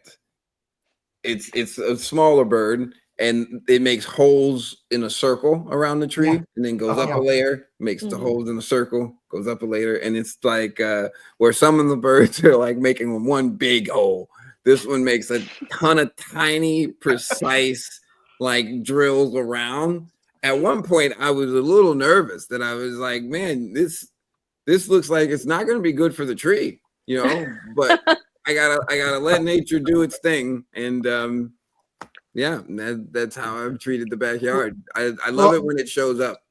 it's a smaller bird, and it makes holes in a circle around the tree, Yeah. and then goes Oh, up yeah. a layer, makes the Mhm. holes in a circle, goes up a layer, and it's like where some of the birds are like making one big hole. This one makes a ton of tiny, precise like drills around. At one point, I was a little nervous that I was like, "Man, this looks like it's not going to be good for the tree," you know. But I gotta let nature do its thing, and yeah, that's how I've treated the backyard. I love it when it shows up.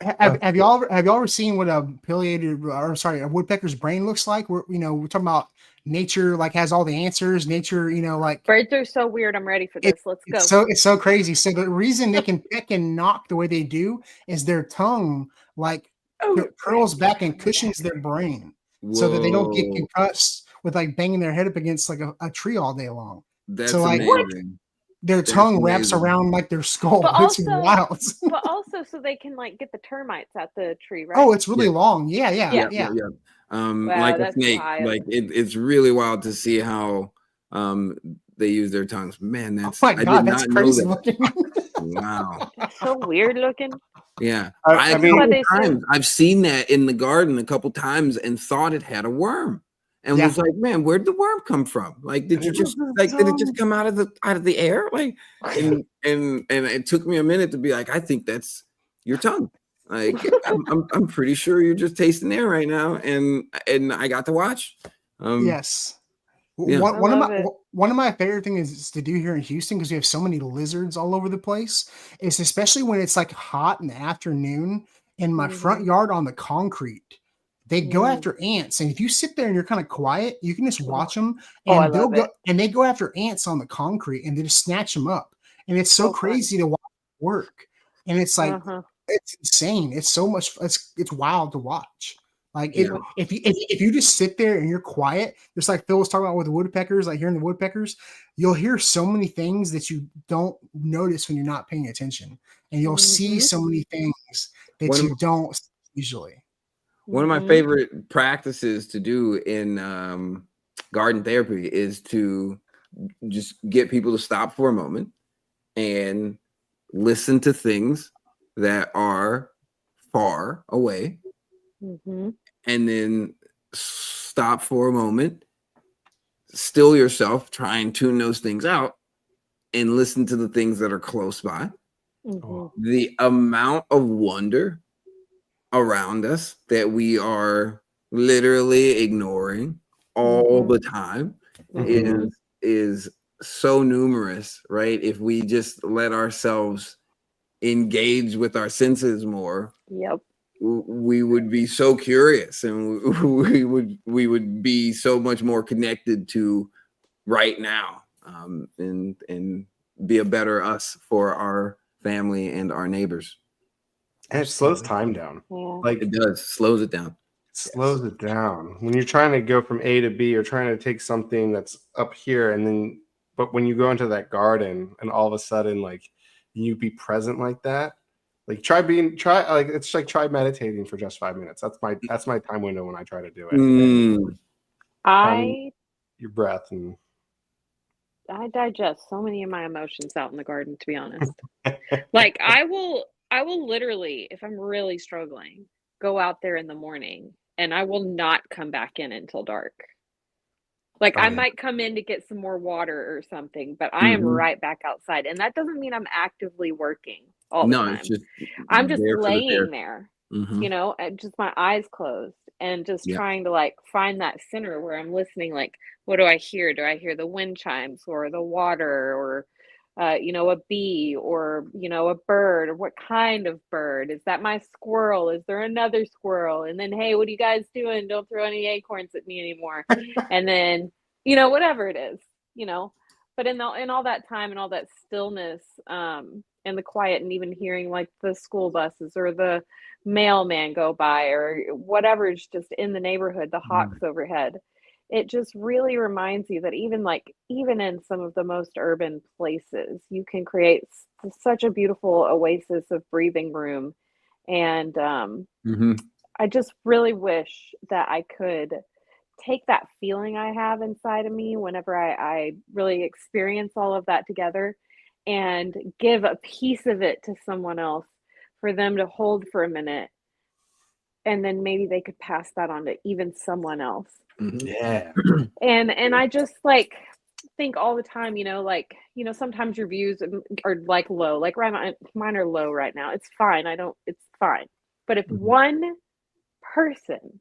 Have y'all ever seen what a a woodpecker's brain looks like? We're talking about nature, like has all the answers. Nature, like Birds are so weird. I'm ready for this. Let's go. it's so crazy. So the reason they can peck and knock the way they do is their tongue like curls back and cushions their brain, so that they don't get Whoa, concussed with like banging their head up against like a tree all day long. that's So like amazing. their That's tongue wraps amazing. around like their skull. But It's also- wild. But also so they can like get the termites out the tree, right? Oh, it's really Yeah. long. Yeah. Yeah. Wow, Like a that's snake. wild. Like it's really wild to see how they use their tongues. Man, Oh that's my I god, did that's not know crazy that. looking. Wow. It's so weird looking. Yeah. I A mean- couple They say- times I've seen that in the garden a couple times and thought it had a worm. And Yeah. was like, man, where'd the worm come from? Like, did it just come out of the air? Like, and it took me a minute to be like, I think that's your tongue. Like, I'm pretty sure you're just tasting air right now. And I got to watch. Yes. Yeah. One of my favorite things is to do here in Houston, because we have so many lizards all over the place, is especially when it's like hot in the afternoon in my front yard on the concrete. They go after ants, and if you sit there and you're kind of quiet, you can just watch them, and I they'll love go it. and they go after ants on the concrete, and they just snatch them up, and it's so So fun. crazy to watch it work, and it's like Uh-huh. it's insane. It's so much. It's wild to watch. Like Yeah. if you just sit there and you're quiet, just like Phil was talking about with the woodpeckers, like hearing the woodpeckers, you'll hear so many things that you don't notice when you're not paying attention, and you'll see so many things that One of you don't usually. One of my favorite practices to do in garden therapy is to just get people to stop for a moment and listen to things that are far away, and then stop for a moment, still yourself, try and tune those things out, and listen to the things that are close by. The amount of wonder around us that we are literally ignoring all the time is so numerous, right? If we just let ourselves engage with our senses more, Yep. we would be so curious, and we would be so much more connected to right now, and be a better us for our family and our neighbors. And it slows time down. Yeah. Like It does, slows it down. slows it down when you're trying to go from A to B, or trying to take something that's up here, and then but when you go into that garden and all of a sudden like you be present like that, like try like it's like try meditating for just 5 minutes. That's my time window when I try to do it. I Your breath, and I digest so many of my emotions out in the garden, to be honest. Like I will literally, if I'm really struggling, go out there in the morning and I will not come back in until dark. Like I might come in to get some more water or something, but I am right back outside. And that doesn't mean I'm actively working all the time. It's just I'm just there for the laying there, you know, and just my eyes closed and just trying to like find that center where I'm listening. Like, what do I hear? Do I hear the wind chimes or the water or, you know, a bee or, you know, a bird, or what kind of bird? Is that my squirrel? Is there another squirrel? And then, hey, what are you guys doing? Don't throw any acorns at me anymore. And then, you know, whatever it is, you know, but in all that time and all that stillness, and the quiet, and even hearing like the school buses or the mailman go by or whatever is just in the neighborhood, the hawks overhead, it just really reminds you that even in some of the most urban places, you can create such a beautiful oasis of breathing room. And I just really wish that I could take that feeling I have inside of me whenever I really experience all of that together and give a piece of it to someone else for them to hold for a minute, and then maybe they could pass that on to even someone else. yeah. And I just like think all the time, you know, like, you know, sometimes your views are like low, like mine are low right now. It's fine. It's fine. But if one person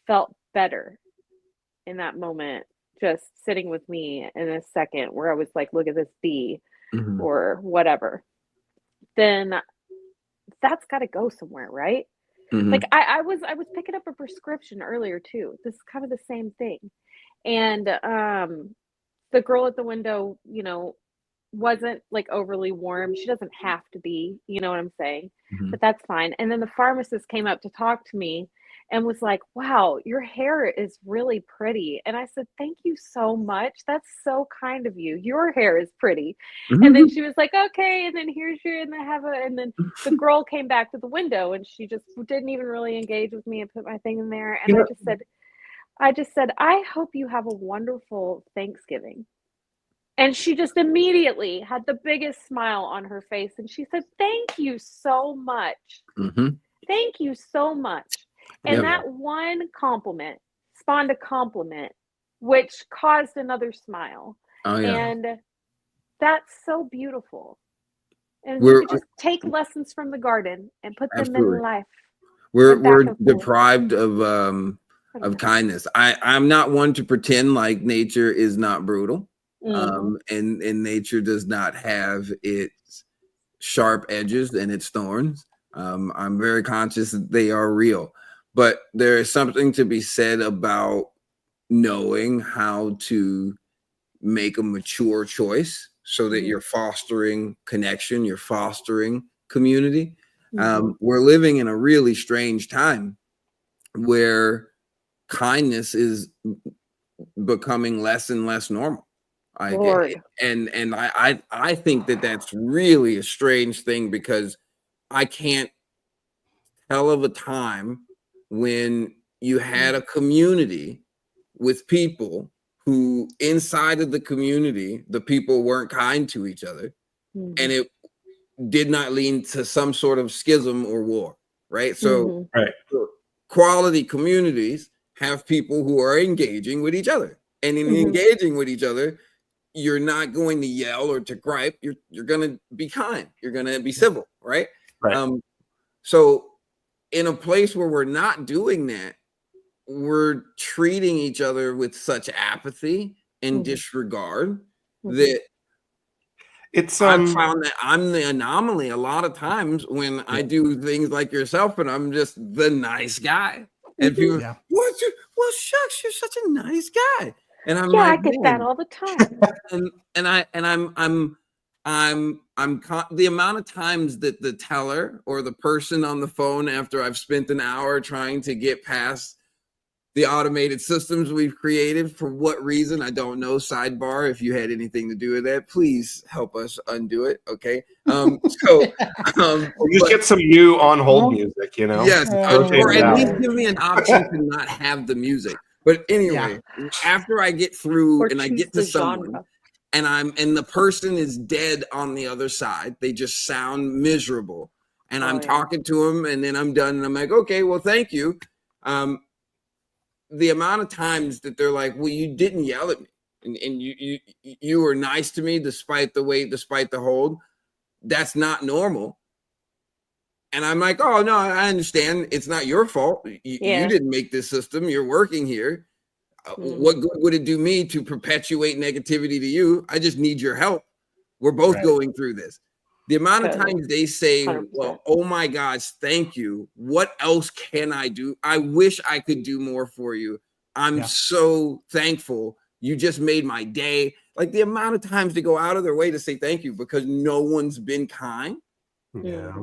felt better in that moment, just sitting with me in a second where I was like, look at this bee or whatever, then that's got to go somewhere, right? Like I was picking up a prescription earlier too. This is kind of the same thing. And the girl at the window, you know, wasn't like overly warm. She doesn't have to be, you know what I'm saying? But that's fine. And then the pharmacist came up to talk to me and was like, wow, your hair is really pretty. And I said, thank you so much. That's so kind of you. Your hair is pretty. And then she was like, okay. And then here's your, and then the girl came back to the window and she just didn't even really engage with me and put my thing in there. And I just said, I hope you have a wonderful Thanksgiving. And she just immediately had the biggest smile on her face. And she said, thank you so much. Thank you so much. And that one compliment spawned a compliment, which caused another smile. And that's so beautiful. And we could just take lessons from the garden and put them in life. We're deprived of kindness. I'm not one to pretend like nature is not brutal. And nature does not have its sharp edges and its thorns. I'm very conscious that they are real, but there is something to be said about knowing how to make a mature choice so that you're fostering connection, you're fostering community. We're living in a really strange time where kindness is becoming less and less normal. I think that that's really a strange thing, because I can't tell of a time when you had a community with people who inside of the community, the people weren't kind to each other, and it did not lead to some sort of schism or war, right? So quality communities have people who are engaging with each other, and in engaging with each other, you're not going to yell or to gripe. You're going to be kind. You're going to be civil, right? So in a place where we're not doing that, we're treating each other with such apathy and disregard that It's I've found that I'm the anomaly a lot of times when I do things like yourself, and I'm just the nice guy. And people, well, shucks, you're such a nice guy. And I'm I like, get that all the time. The amount of times that the teller or the person on the phone after I've spent an hour trying to get past the automated systems we've created, for what reason, I don't know. Sidebar, if you had anything to do with that, please help us undo it. Okay. We'll just get some new on hold music, Yes, or at least give me an option to not have the music. But anyway, after I get through and I get to someone and the person is dead on the other side, they just sound miserable. And I'm talking to them, and then I'm done, and I'm like, okay, well, thank you. The amount of times that they're like, well, you didn't yell at me, and you were nice to me despite the wait, despite the hold. That's not normal. And I'm like, oh no, I understand. It's not your fault. You didn't make this system. You're working here. What good would it do me to perpetuate negativity to you? I just need your help. We're both going through this. The amount of times they say, 100%. Well, oh my gosh, thank you. What else can I do? I wish I could do more for you. I'm so thankful. You just made my day. Like the amount of times they go out of their way to say thank you because no one's been kind. Yeah.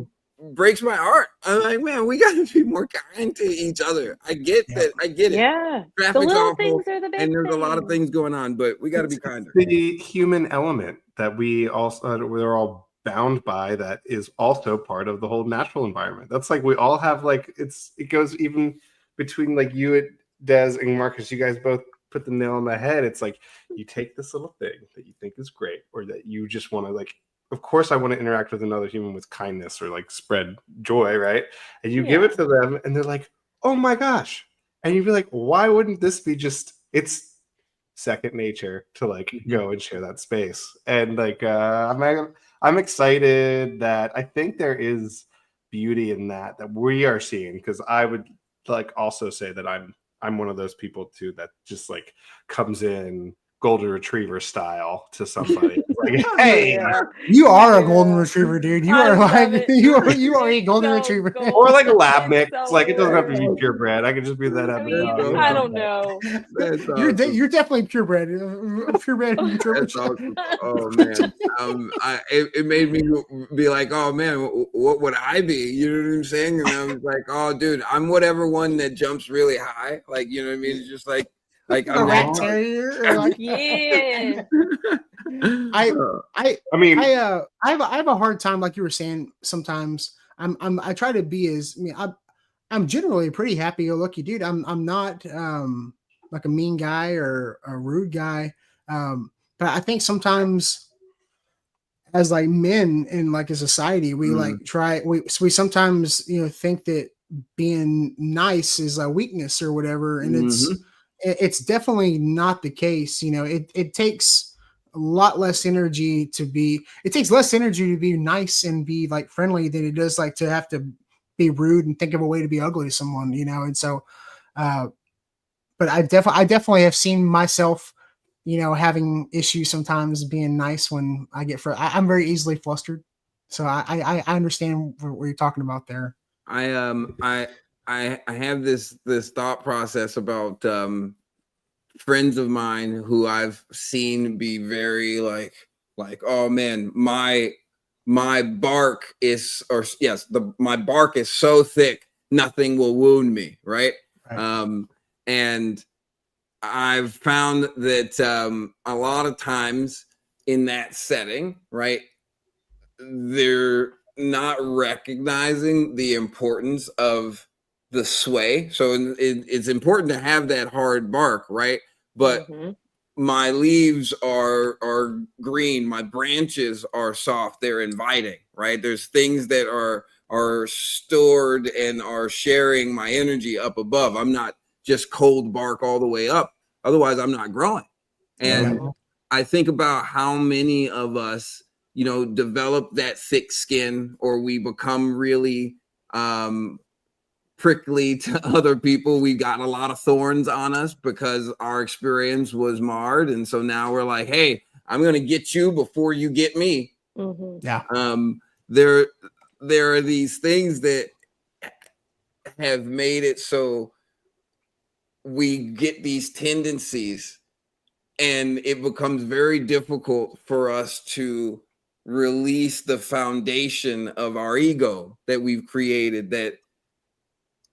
Breaks my heart. I'm like, man, we got to be more kind to each other. I get that. I get it. Yeah. Traffic's the little awful, things are the big and there's things. a lot of things going on, but we got to be kinder. The human element that we're all bound by, that is also part of the whole natural environment. That's like we all have it goes even between like you and Des and Marcus. You guys both put the nail on the head. It's like you take this little thing that you think is great, or that you just want to of course I want to interact with another human with kindness or spread joy, right? And you give it to them and they're like, oh my gosh. And you'd be like, why wouldn't this be it's second nature to go and share that space? And I'm excited that I think there is beauty in that we are seeing, because I would also say that I'm one of those people too that just comes in golden retriever style to somebody. Hey, you are a golden retriever, dude. You are you are a golden retriever, or a lab mix. It doesn't have to be purebred. I could just be that. I don't know. You're definitely purebred. Purebred. That's awesome. Oh man, it made me be like, oh man, what would I be? You know what I'm saying? And I was like, oh dude, I'm whatever one that jumps really high. You know what I mean? It's just like a rat terrier. Yeah. I have a hard time, like you were saying. Sometimes I try to be I'm generally a pretty happy-go-lucky dude. I'm not like a mean guy or a rude guy, but I think sometimes as men in a society, we we sometimes think that being nice is a weakness or whatever, and it's definitely not the case. It takes a lot less energy to be. It takes less energy to be nice and be friendly than it does to have to be rude and think of a way to be ugly to someone. And so, but I definitely have seen myself, having issues sometimes being nice when I get I'm very easily flustered. So I understand what you're talking about there. I have this thought process about friends of mine who I've seen be very oh man, my bark is my bark is so thick nothing will wound me, right? And I've found that a lot of times in that setting, right, they're not recognizing the importance of the sway. So it's important to have that hard bark, right? But my leaves are green, my branches are soft, they're inviting, right? There's things that are stored and are sharing my energy up above. I'm not just cold bark all the way up, otherwise I'm not growing. And I think about how many of us develop that thick skin, or we become really prickly to other people. We got a lot of thorns on us because our experience was marred. And so now we're like, hey, I'm going to get you before you get me. Mm-hmm. Yeah. There are these things that have made it so we get these tendencies, and it becomes very difficult for us to release the foundation of our ego that we've created that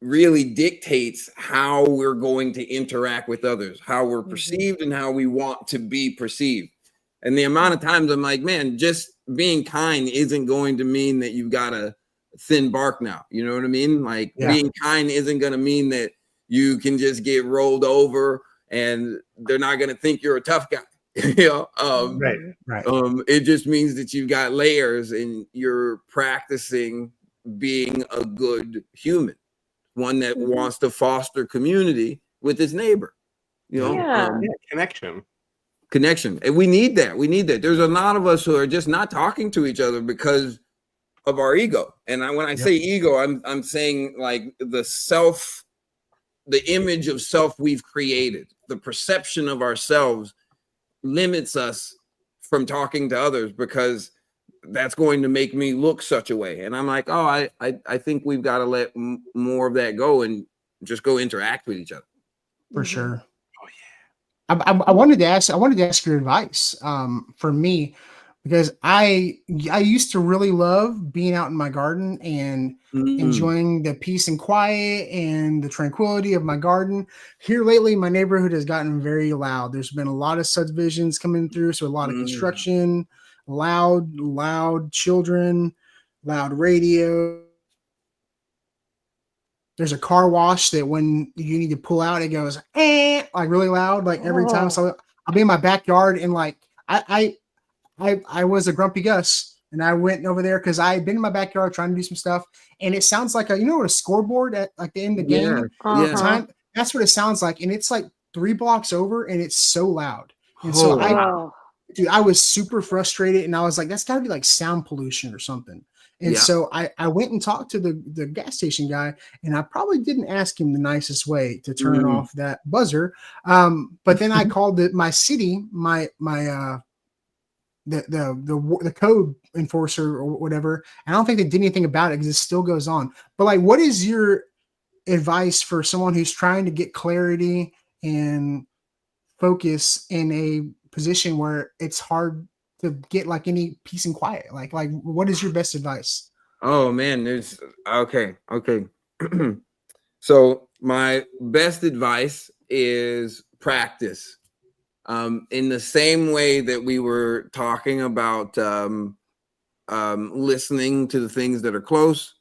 really dictates how we're going to interact with others, how we're perceived, and how we want to be perceived. And the amount of times I'm like, man, just being kind isn't going to mean that you've got a thin bark now. You know what I mean? Like being kind isn't going to mean that you can just get rolled over and they're not going to think you're a tough guy. Right. It just means that you've got layers and you're practicing being a good human, one that wants to foster community with his neighbor. Connection. And we need that. There's a lot of us who are just not talking to each other because of our ego. And when I say ego, I'm saying like the image of self we've created, the perception of ourselves limits us from talking to others because that's going to make me look such a way. And I'm like, I think we've got to let more of that go and just go interact with each other. For sure. I wanted to ask your advice for me, because I used to really love being out in my garden and enjoying the peace and quiet and the tranquility of my garden. Here lately, my neighborhood has gotten very loud. There's been a lot of subdivisions coming through, so a lot of construction, loud children, loud radio. There's a car wash that when you need to pull out, it goes like really loud, like every time. So I'll be in my backyard and like I was a grumpy Gus, and I went over there because I had been in my backyard trying to do some stuff, and it sounds like what a scoreboard at like the end of the game. Time, that's what it sounds like, and it's like 3 blocks over, and it's so loud. And so I was super frustrated, and I was like, that's got to be like sound pollution or something. And so I went and talked to the gas station guy, and I probably didn't ask him the nicest way to turn off that buzzer. But then I called my city, the code enforcer or whatever. And I don't think they did anything about it because it still goes on. But like, what is your advice for someone who's trying to get clarity and focus in a position where it's hard to get like any peace and quiet? Like what is your best advice? Oh man, there's okay. So my best advice is practice. In the same way that we were talking about listening to the things that are close,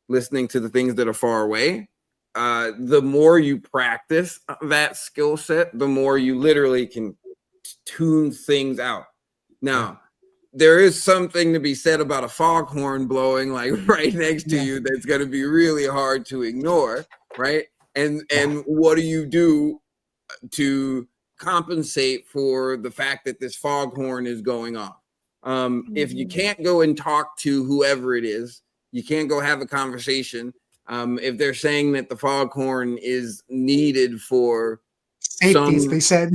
listening to the things that are far away, the more you practice that skill set, the more you literally can tune things out. Now, there is something to be said about a foghorn blowing like right next to you that's going to be really hard to ignore, right? And what do you do to compensate for the fact that this foghorn is going off? If you can't go and talk to whoever it is, you can't go have a conversation. If they're saying that the foghorn is needed for safety, they said,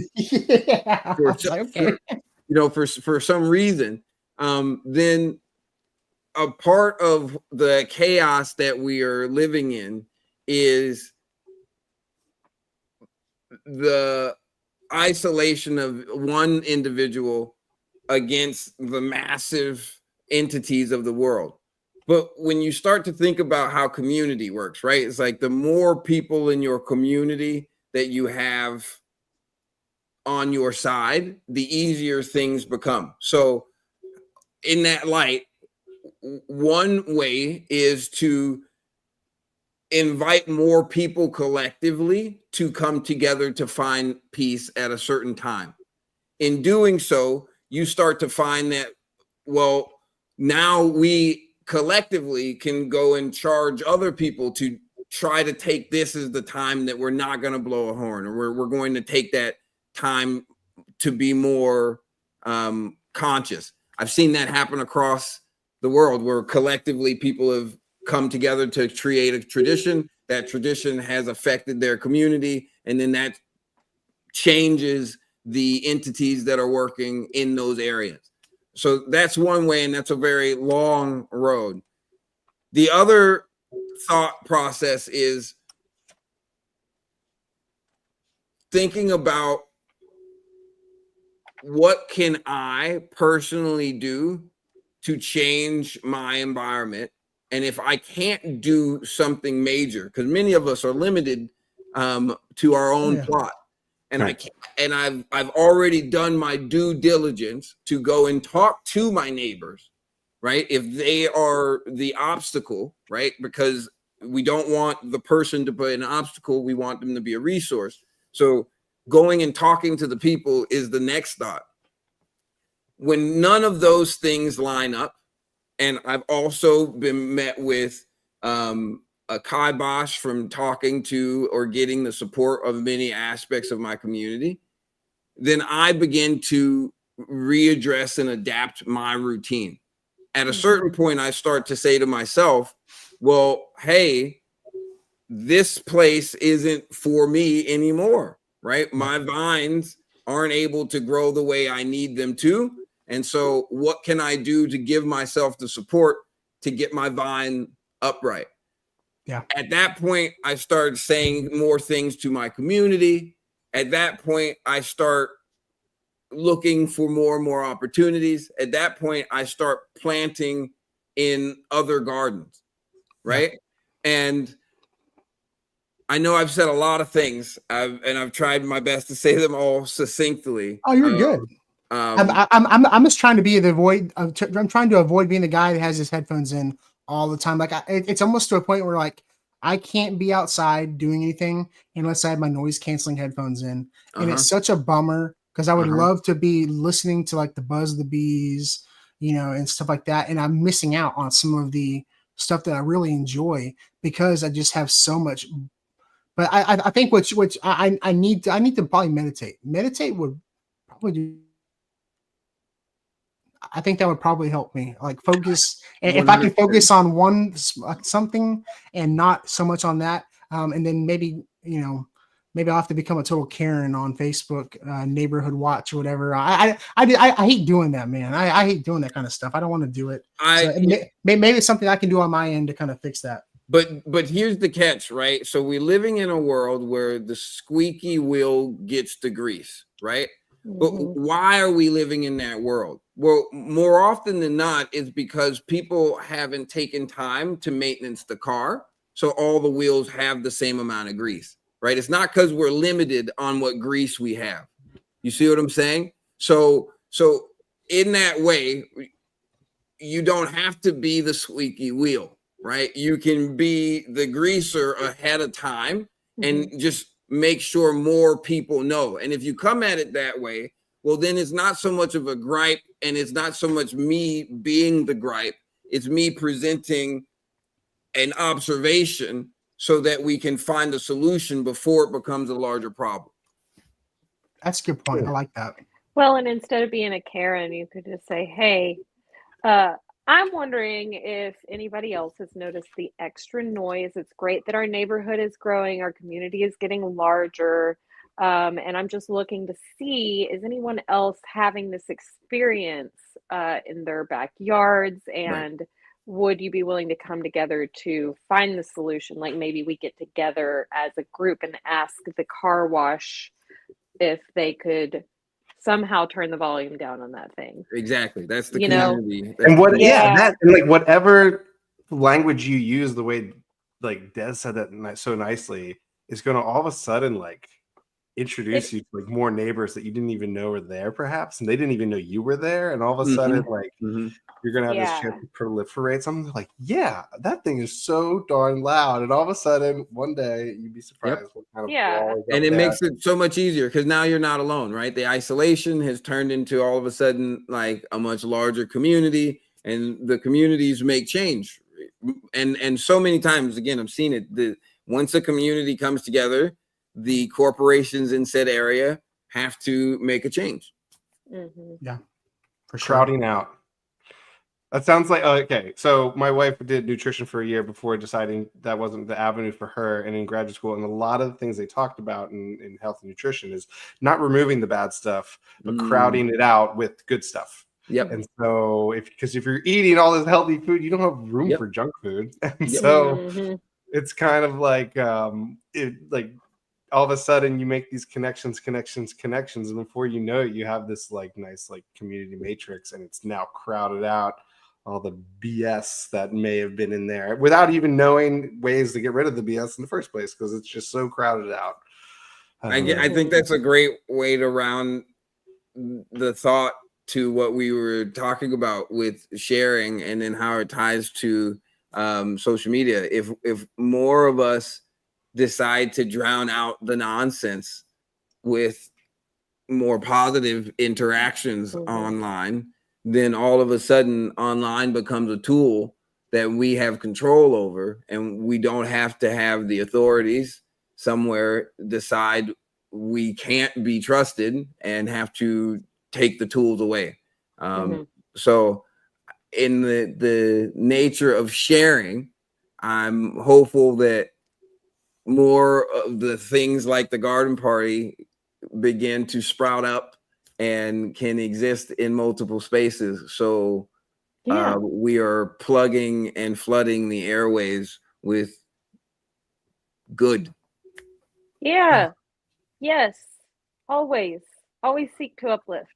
for some reason, then a part of the chaos that we are living in is the isolation of one individual against the massive entities of the world. But when you start to think about how community works, right? It's like the more people in your community that you have on your side, the easier things become. So in that light, one way is to invite more people collectively to come together to find peace at a certain time. In doing so, you start to find that, well, now we collectively can go and charge other people to try to take this as the time that we're not going to blow a horn, or we're going to take that time to be more conscious. I've seen that happen across the world where collectively people have come together to create a tradition. That tradition has affected their community, and then that changes the entities that are working in those areas. So that's one way, and that's a very long road. The other thought process is thinking about what can I personally do to change my environment. And if I can't do something major, because many of us are limited to our own plot, and I can't, and I've already done my due diligence to go and talk to my neighbors, right? If they are the obstacle, right? Because we don't want the person to put an obstacle, we want them to be a resource. So going and talking to the people is the next thought. When none of those things line up, and I've also been met with a kibosh from talking to or getting the support of many aspects of my community, then I begin to readdress and adapt my routine. At a certain point, I start to say to myself, well, hey, this place isn't for me anymore, right? My vines aren't able to grow the way I need them to. And so what can I do to give myself the support to get my vine upright? Yeah. At that point, I started saying more things to my community. At that point, I start looking for more and more opportunities. At that point, I start planting in other gardens, right? Yeah. And I know I've said a lot of things, and I've tried my best to say them all succinctly. Oh, you're good. I'm just trying to be the avoid. I'm trying to avoid being the guy that has his headphones in all the time. Like it's almost to a point where like I can't be outside doing anything unless I have my noise canceling headphones in, and it's such a bummer because I would love to be listening to like the buzz of the bees, you know, and stuff like that, and I'm missing out on some of the stuff that I really enjoy because I just have so much. But I think which I need to probably meditate. Meditate would probably do. I think that would probably help me, like focus. And if I can focus on one something and not so much on that, and then maybe maybe I'll have to become a total Karen on Facebook, neighborhood watch or whatever. I hate doing that, man. I hate doing that kind of stuff. I don't want to do it. Maybe it's something I can do on my end to kind of fix that. But here's the catch, right? So we're living in a world where the squeaky wheel gets the grease, right? But why are we living in that world? Well, more often than not, it's because people haven't taken time to maintenance the car. So all the wheels have the same amount of grease, right? It's not because we're limited on what grease we have. You see what I'm saying? So in that way, you don't have to be the squeaky wheel, right? You can be the greaser ahead of time and just make sure more people know. And if you come at it that way, well, then it's not so much of a gripe, and it's not so much me being the gripe. It's me presenting an observation so that we can find a solution before it becomes a larger problem. That's a good point. I like that. Well, and instead of being a Karen, you could just say, hey, I'm wondering if anybody else has noticed the extra noise. It's great that our neighborhood is growing, our community is getting larger, and I'm just looking to see, is anyone else having this experience in their backyards, and would you be willing to come together to find the solution? Like maybe we get together as a group and ask the car wash if they could somehow turn the volume down on that thing. Exactly. That's the community. And like whatever language you use, the way like Des said that so nicely, is going to all of a sudden like introduce you to like more neighbors that you didn't even know were there, perhaps, and they didn't even know you were there, and all of a sudden like you're gonna have this chance to proliferate something like, yeah, that thing is so darn loud, and all of a sudden one day you'd be surprised what kind of and it makes it so much easier because now you're not alone, right? The isolation has turned into all of a sudden like a much larger community, and the communities make change, and so many times again I've seen it. Once a community comes together, the corporations in said area have to make a change. Yeah, for sure. Crowding out. That sounds like okay. So my wife did nutrition for a year before deciding that wasn't the avenue for her, and in graduate school, and a lot of the things they talked about in health and nutrition is not removing the bad stuff, but crowding it out with good stuff. Yep. And so if you're eating all this healthy food, you don't have room for junk food, and so it's kind of like like all of a sudden you make these connections, and before you know it, you have this like nice like community matrix, and it's now crowded out all the BS that may have been in there without even knowing ways to get rid of the BS in the first place, because it's just so crowded out. I think that's a great way to round the thought to what we were talking about with sharing, and then how it ties to social media. If more of us decide to drown out the nonsense with more positive interactions online, then all of a sudden online becomes a tool that we have control over, and we don't have to have the authorities somewhere decide we can't be trusted and have to take the tools away. So in the nature of sharing, I'm hopeful that more of the things like the garden party begin to sprout up and can exist in multiple spaces. So we are plugging and flooding the airways with good. Yeah. Yes. Always seek to uplift.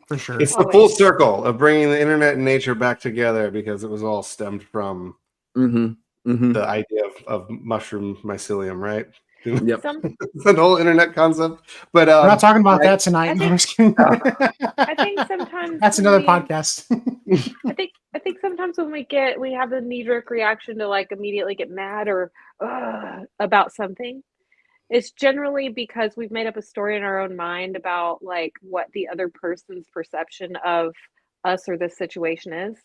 For sure. It's the full circle of bringing the internet and nature back together, because it was all stemmed from the idea of mushroom mycelium, right? Yep. The whole internet concept. But we're not talking about that tonight. I think sometimes that's another podcast. I think sometimes when we have the knee-jerk reaction to like immediately get mad or about something, it's generally because we've made up a story in our own mind about like what the other person's perception of us or this situation is.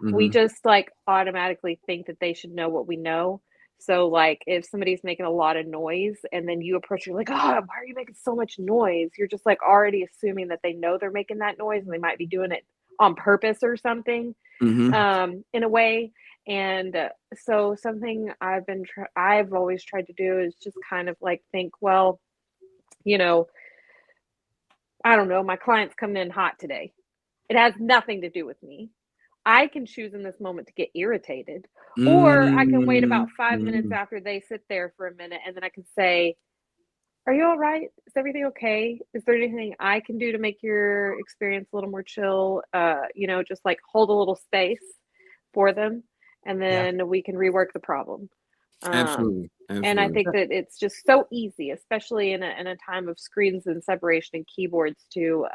We just like automatically think that they should know what we know. So like if somebody's making a lot of noise and then you approach, you're like, oh, why are you making so much noise? You're just like already assuming that they know they're making that noise and they might be doing it on purpose or something, in a way. And so something I've always tried to do is just kind of like think, well, you know, I don't know, my client's coming in hot today. It has nothing to do with me. I can choose in this moment to get irritated, or I can wait about 5 minutes after they sit there for a minute, and then I can say, are you all right? Is everything okay? Is there anything I can do to make your experience a little more chill? You know, just like hold a little space for them, and then we can rework the problem. Absolutely. And I think that it's just so easy, especially in a time of screens and separation and keyboards, to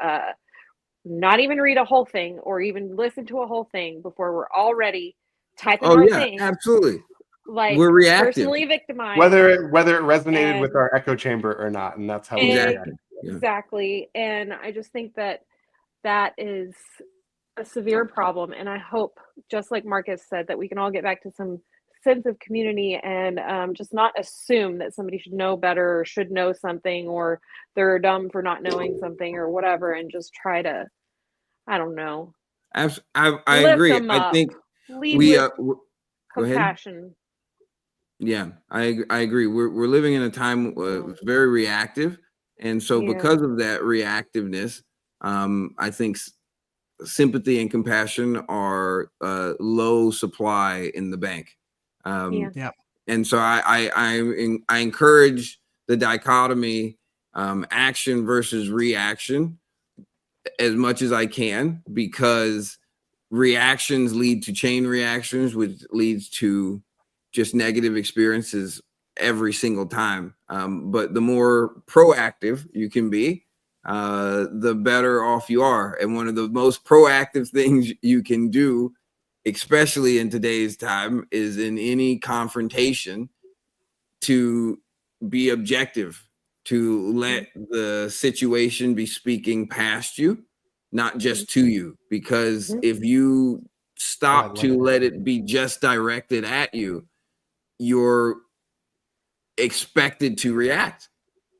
not even read a whole thing or even listen to a whole thing before we're already typing our thing. Absolutely. Like we're reactive, personally victimized, whether it resonated with our echo chamber or not, and that's how we react. Exactly. And I just think that is a severe problem, and I hope, just like Marcus said, that we can all get back to some sense of community and just not assume that somebody should know better or should know something, or they're dumb for not knowing something or whatever, and just try to, I don't know. I agree. I think we compassion. Yeah, I agree. We're living in a time it's very reactive, and so because of that reactiveness, I think sympathy and compassion are low supply in the bank. And so I encourage the dichotomy, action versus reaction, as much as I can, because reactions lead to chain reactions, which leads to just negative experiences every single time. But the more proactive you can be, the better off you are. And one of the most proactive things you can do, especially in today's time, is in any confrontation to be objective, to let the situation be speaking past you, not just to you. Because if you stop to let it be just directed at you, you're expected to react,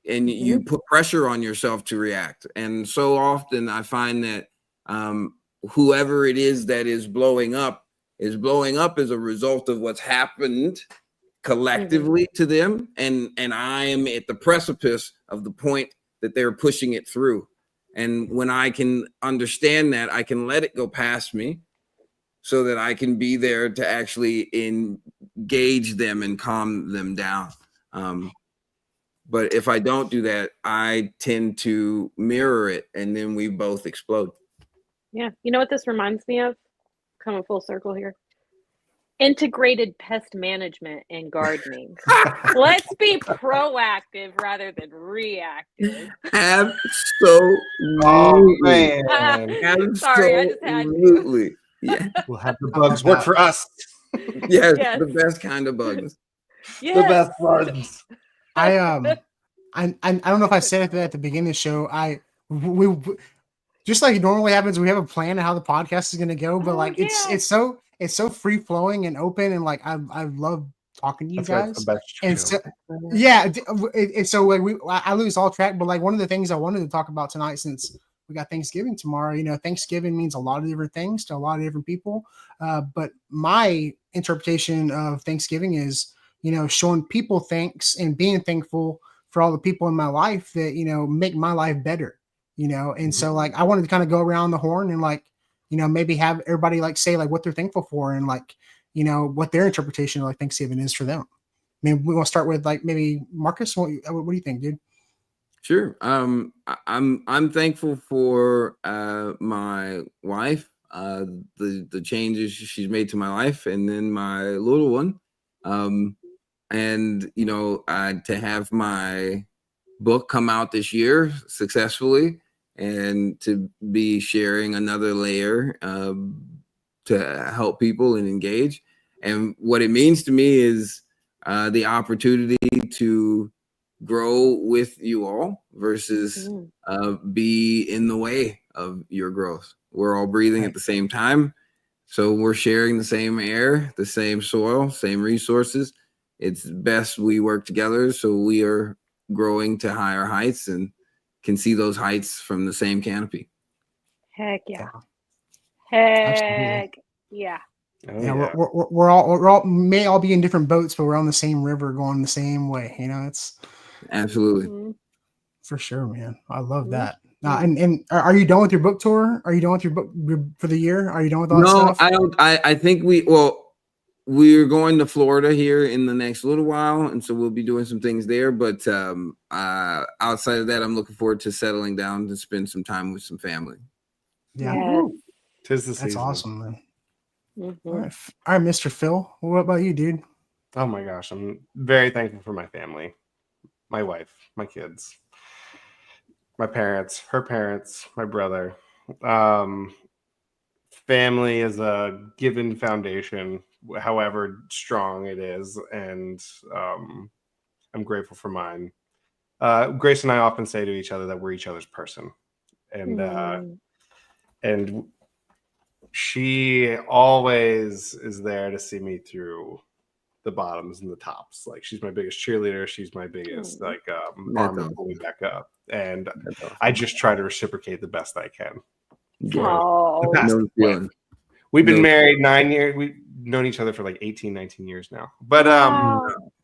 and you put pressure on yourself to react. And so often I find that whoever it is that is blowing up as a result of what's happened collectively to them, and I am at the precipice of the point that they're pushing it through. And when I can understand that, I can let it go past me so that I can be there to actually engage them and calm them down. But if I don't do that, I tend to mirror it, and then we both explode. Yeah. You know what this reminds me of? Coming full circle here. Integrated pest management and gardening. Let's be proactive rather than reactive. Absolutely. Oh, man. Sorry, I just had to. Absolutely. Yeah. We'll have the bugs work for us. Yes, Yes. the best kind of bugs. The best bugs. I don't know if I said it at the beginning of the show. We just like it normally happens, we have a plan of how the podcast is going to go, but like it's so free flowing and open, and like I love talking to you guys. And so so like I lose all track, but like one of the things I wanted to talk about tonight, since we got Thanksgiving tomorrow, you know, Thanksgiving means a lot of different things to a lot of different people. But my interpretation of Thanksgiving is, you know, showing people thanks and being thankful for all the people in my life that, you know, make my life better, you know? And so like, I wanted to kind of go around the horn and like, you know, maybe have everybody like say like what they're thankful for and like, you know, what their interpretation of like Thanksgiving is for them. I mean, we want to start with like maybe Marcus. What do you think, dude? Sure. I'm thankful for my wife, the changes she's made to my life, and then my little one. And you know, to have my book come out this year successfully, and to be sharing another layer to help people and engage. And what it means to me is the opportunity to grow with you all versus be in the way of your growth. We're all breathing at the same time. So we're sharing the same air, the same soil, same resources. It's best we work together so we are growing to higher heights and can see those heights from the same canopy. Heck yeah. Absolutely. Yeah. Oh, yeah. We're all may all be in different boats, but we're on the same river going the same way. You know, it's absolutely for sure, man. I love that. And are you done with your book tour? Are you done with your book for the year? Are you done with all that stuff? I don't. I think we're going to Florida here in the next little while, and so we'll be doing some things there. But outside of that, I'm looking forward to settling down to spend some time with some family. Yeah, yes. Tis the that's season. awesome, man. All right, Mr. Phil. What about you, dude? Oh my gosh, I'm very thankful for my family, my wife, my kids, my parents, her parents, my brother. Family is a given foundation, however strong it is, and I'm grateful for mine. Grace and I often say to each other that we're each other's person, and she always is there to see me through the bottoms and the tops. Like, she's my biggest cheerleader. She's my biggest arm to pull me back up. And I just try to reciprocate the best I can. We've been married 9 years. We've known each other for like 18, 19 years now. But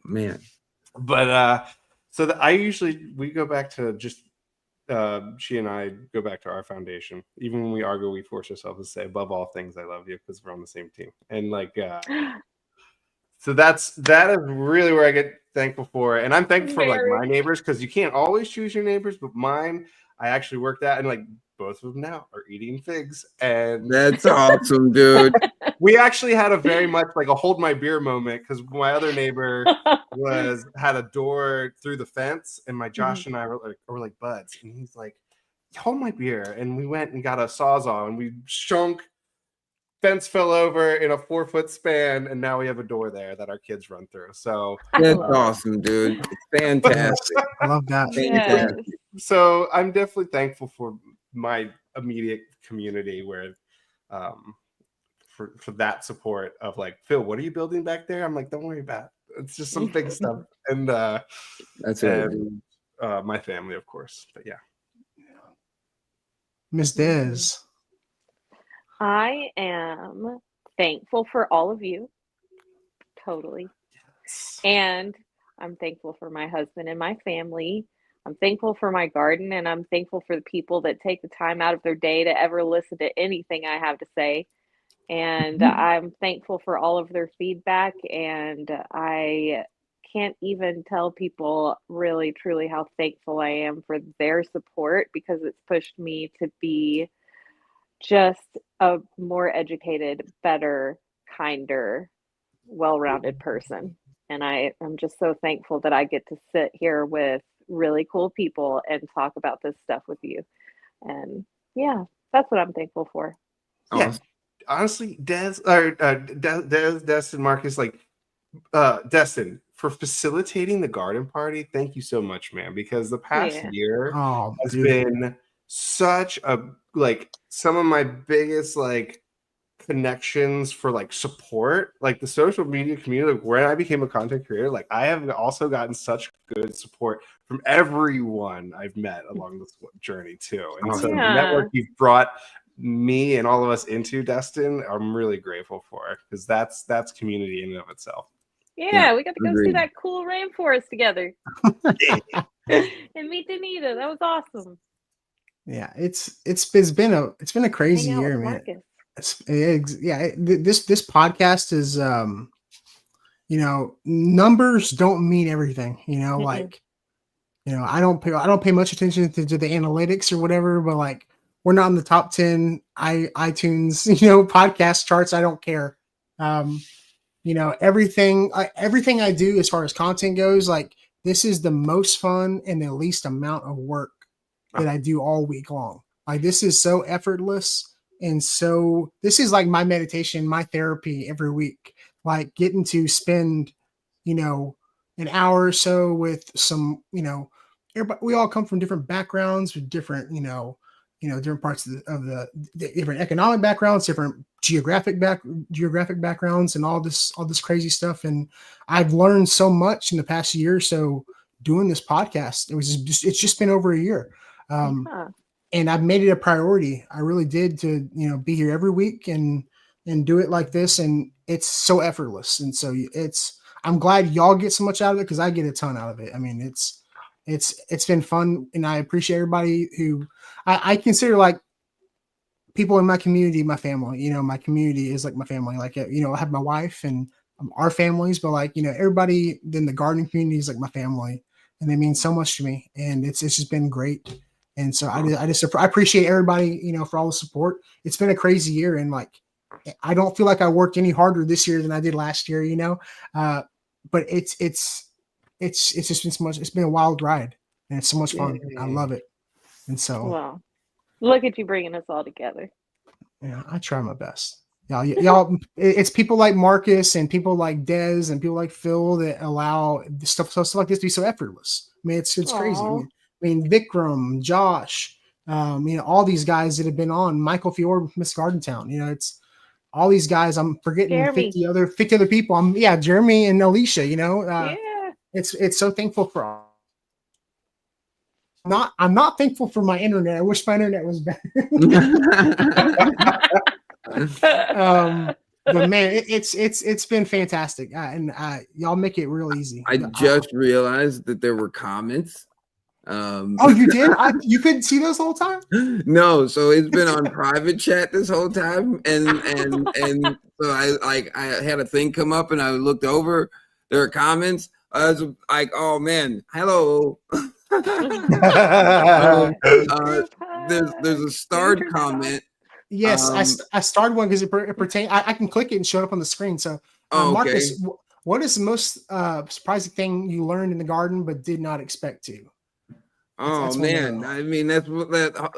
man. But so we go back to just she and I go back to our foundation. Even when we argue, we force ourselves to say, above all things, I love you, because we're on the same team. And like so that is really where I get thankful for. And I'm thankful for like my neighbors, because you can't always choose your neighbors, but mine I actually worked out, and like both of them now are eating figs. And that's awesome, dude. We actually had a very much like a hold my beer moment, because my other neighbor had a door through the fence, and my Josh and I were like buds, and he's like, hold my beer. And we went and got a Sawzall, and we shunk. Fence fell over in a 4-foot span, and now we have a door there that our kids run through. So that's awesome, dude. It's fantastic. I love that. Fantastic. So I'm definitely thankful for my immediate community, where for that support of like, Phil, what are you building back there? I'm like, don't worry about it. It's just some big stuff. And that's it. My family, of course. But yeah. Miss Des. I am thankful for all of you, totally. And I'm thankful for my husband and my family. I'm thankful for my garden, and I'm thankful for the people that take the time out of their day to ever listen to anything I have to say. And I'm thankful for all of their feedback, and I can't even tell people really truly how thankful I am for their support, because it's pushed me to be just a more educated, better, kinder, well-rounded person. And I am just so thankful that I get to sit here with really cool people and talk about this stuff with you. And yeah, that's what I'm thankful for. Yeah, Awesome. honestly, Des and Marcus, like Destin, for facilitating the garden party, thank you so much, man, because the past Yeah. year Oh, has dude. been such a some of my biggest connections for support, like the social media community. Like, when I became a content creator, like I have also gotten such good support from everyone I've met along this journey too. And so the network you've brought me and all of us into, Destin, I'm really grateful for, because that's community in and of itself. Yeah, we got to go see agreed. that cool rainforest together and meet Danita. That was awesome. Yeah, it's been a crazy Hang out year, with man. Marcus. This podcast is numbers don't mean everything, I don't pay much attention to the analytics or whatever, but like we're not in the top 10 iTunes podcast charts. I don't care. Everything I do as far as content goes, like this is the most fun and the least amount of work that I do all week long. Like this is so effortless. And so this is like my meditation, my therapy every week, like getting to spend, an hour or so with some, everybody, we all come from different backgrounds with different, different parts of the different economic backgrounds, different geographic backgrounds, and all this crazy stuff. And I've learned so much in the past year or so doing this podcast. It's just been over a year. And I've made it a priority. I really did to, be here every week and do it like this. And it's so effortless. And so I'm glad y'all get so much out of it, because I get a ton out of it. I mean, it's been fun, and I appreciate everybody who I consider like people in my community, my family. My community is like my family. Like, I have my wife and our families, but like, everybody in the gardening community is like my family, and they mean so much to me. And it's just been great. And so I appreciate everybody, for all the support. It's been a crazy year, and like I don't feel like I worked any harder this year than I did last year, but it's just been so much. It's been a wild ride, and it's so much fun. I love it. And so, well, look at you bringing us all together. Yeah, I try my best. Y'all, it's people like Marcus and people like Des and people like Phil that allow stuff like this to be so effortless. I mean, it's crazy. I mean, Vikram, Josh, all these guys that have been on, Michael Fiore, Miss Gardentown. It's all these guys. I'm forgetting Jeremy. 50 other people. Jeremy and Alicia. Yeah. It's so thankful for all. I'm not thankful for my internet. I wish my internet was better. But man, it's been fantastic, and y'all make it real easy. I just realized that there were comments. Oh, you did? You couldn't see those the whole time? No, so it's been on private chat this whole time, and so I had a thing come up, and I looked over. There are comments. I was like, oh man, hello. There's a starred comment. Yes, I starred one because it pertained. I can click it and show it up on the screen. So, Marcus, what is the most surprising thing you learned in the garden but did not expect to? That's man, I mean that's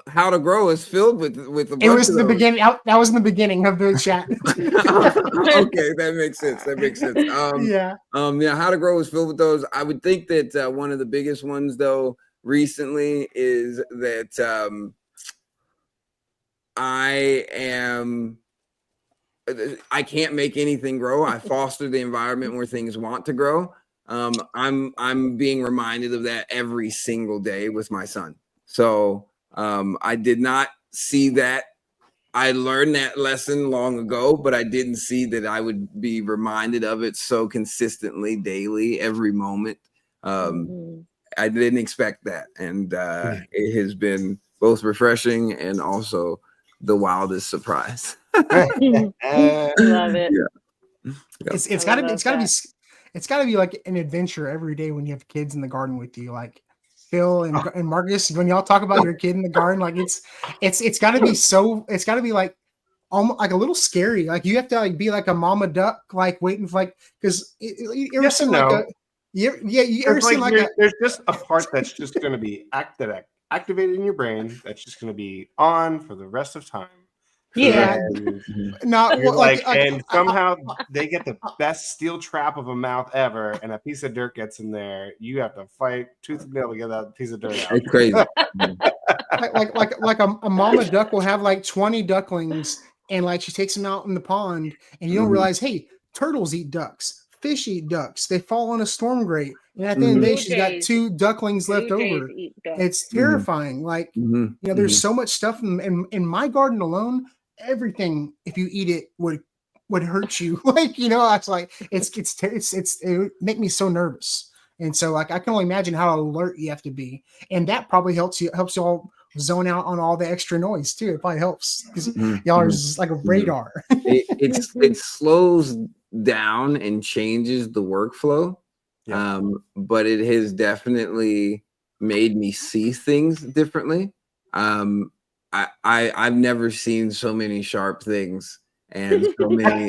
how to grow is filled with. It was the beginning. That was in the beginning of the chat. Okay, that makes sense. Yeah. How to grow is filled with those. I would think that one of the biggest ones though recently is that I can't make anything grow. I foster the environment where things want to grow. I'm being reminded of that every single day with my son. So I did not see that I learned that lesson long ago, but I didn't see that I would be reminded of it so consistently, daily, every moment. I didn't expect that, and it has been both refreshing and also the wildest surprise. Love it. Yeah. It's gotta be like an adventure every day when you have kids in the garden with you, like Phil and Marcus. When y'all talk about your kid in the garden, like it's gotta be like almost like a little scary. Like you have to like be like a mama duck, like waiting for like because you ever Yes seen and like no. a you ever seen like there's just a part that's just going to be activated in your brain that's just going to be on for the rest of time. yeah. And No, you're well, and somehow they get the best steel trap of a mouth ever, and a piece of dirt gets in there. You have to fight tooth and nail to get that piece of dirt out. It's crazy. like a mama duck will have like 20 ducklings, and like she takes them out in the pond, and you don't realize, hey, turtles eat ducks, fish eat ducks, they fall on a storm grate, and at the end of the day, she's got 2 ducklings left over. It's terrifying. Like there's so much stuff in my garden alone. Everything, if you eat it, would hurt you. Like it's like it make me so nervous. And so like I can only imagine how alert you have to be, and that probably helps you all zone out on all the extra noise too. It probably helps because y'all are just like a radar. It slows down and changes the workflow, but it has definitely made me see things differently. I've never seen so many sharp things and so many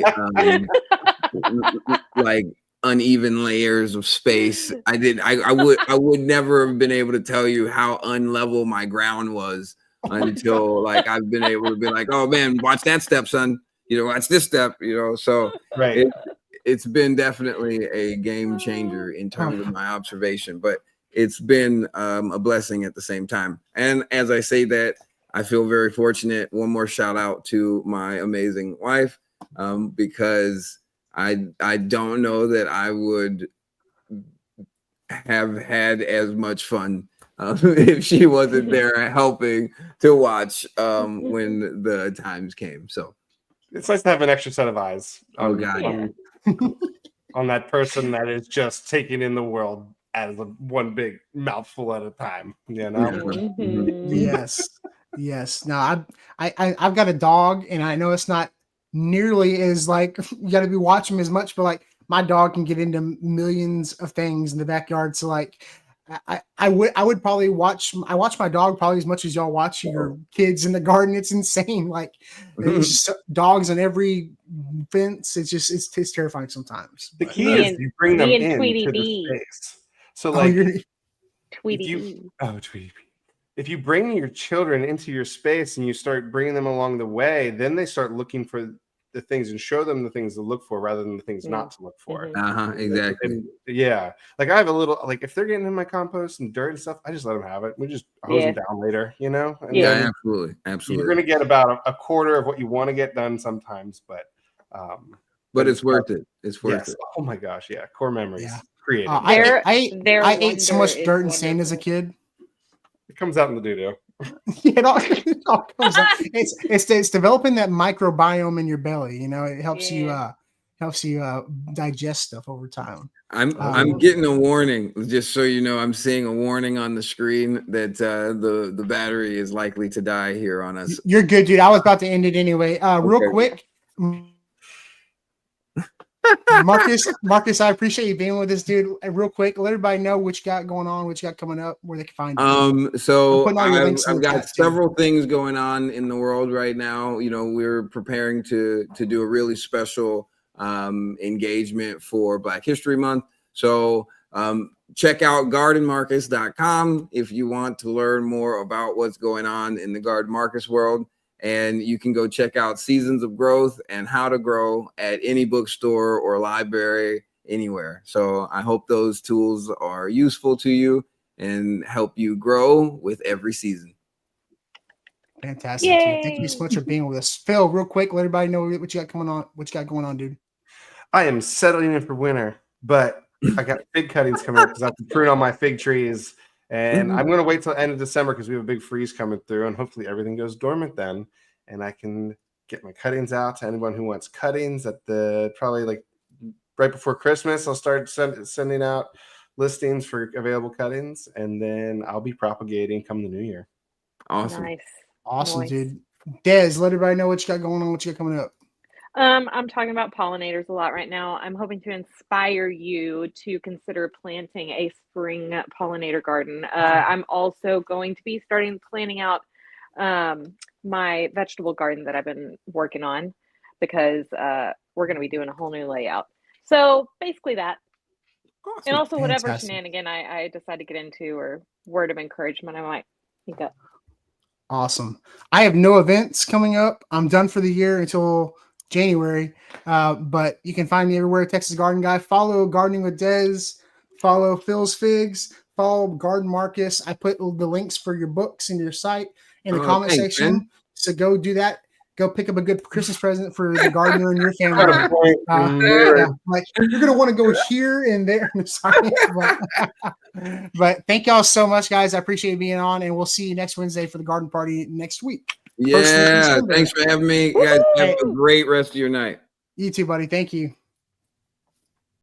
like uneven layers of space. I would never have been able to tell you how unlevel my ground was until like I've been able to be like, oh man, watch that step, son. Watch this step. So right. It's been definitely a game changer in terms of my observation, but it's been a blessing at the same time. And as I say that, I feel very fortunate. One more shout out to my amazing wife, because I don't know that I would have had as much fun if she wasn't there helping to watch when the times came. So it's nice to have an extra set of eyes on that person that is just taking in the world as one big mouthful at a time. Yes. Now I've got a dog, and I know it's not nearly as like you got to be watching as much, but like my dog can get into millions of things in the backyard. So like I would probably watch my dog probably as much as y'all watch your kids in the garden. It's insane. Like there's just dogs on every fence. It's terrifying sometimes. The key is you bring them into the space. So like Tweety. Tweety. If you bring your children into your space and you start bringing them along the way, then they start looking for the things and show them the things to look for rather than the things not to look for. Exactly. And, like I have a little, like if they're getting in my compost and dirt and stuff, I just let them have it. We just hose them down later, And absolutely. You're going to get about a quarter of what you want to get done sometimes, but it's worth it. It's worth it. Oh my gosh, yeah. Core memories. Creative. I ate so much dirt and sand as a kid. It comes out in the doo-doo. It all comes out. It's developing that microbiome in your belly. It helps you digest stuff over time. I'm getting a warning, just so you know. I'm seeing a warning on the screen that the battery is likely to die here on us. You're good, dude. I was about to end it anyway. Real quick. Marcus, I appreciate you being with us, dude. Real quick, let everybody know what you got going on, what you got coming up, where they can find you. So I've got several things going on in the world right now. We're preparing to do a really special engagement for Black History Month. So check out gardenmarcus.com if you want to learn more about what's going on in the Garden Marcus world. And you can go check out Seasons of Growth and How to Grow at any bookstore or library anywhere. So I hope those tools are useful to you and help you grow with every season. Fantastic. Thank you so much for being with us. Phil, real quick, let everybody know what you got coming on. What you got going on, dude? I am settling in for winter, but I got fig cuttings coming up because I have to prune on my fig trees. And I'm going to wait till the end of December because we have a big freeze coming through, and hopefully everything goes dormant then. and I can get my cuttings out to anyone who wants cuttings at the probably like right before Christmas. I'll start sending out listings for available cuttings, and then I'll be propagating come the new year. Awesome. Nice. Awesome, Nice. dude. Des, let everybody know what you got going on, what you got coming up. I'm talking about pollinators a lot right now. I'm hoping to inspire you to consider planting a spring pollinator garden. I'm also going to be planning out my vegetable garden that I've been working on, because we're going to be doing a whole new layout. So basically that. Awesome. And also whatever Fantastic. shenanigan I decide to get into, or word of encouragement I might think up. Awesome. I have no events coming up. I'm done for the year until January. But you can find me everywhere, Texas Garden Guy. Follow Gardening with Des. Follow Phil's Figs. Follow Garden Marcus. I put the links for your books and your site in the comment Thanks, section. man. So go do that. Go pick up a good Christmas present for the gardener and your family. Yeah. Like, you're gonna want to go here and there. Sorry, but thank y'all so much, guys. I appreciate you being on, and we'll see you next Wednesday for the garden party next week. Yeah, thanks for having me, guys. Have a great rest of your night. You too, buddy. Thank you.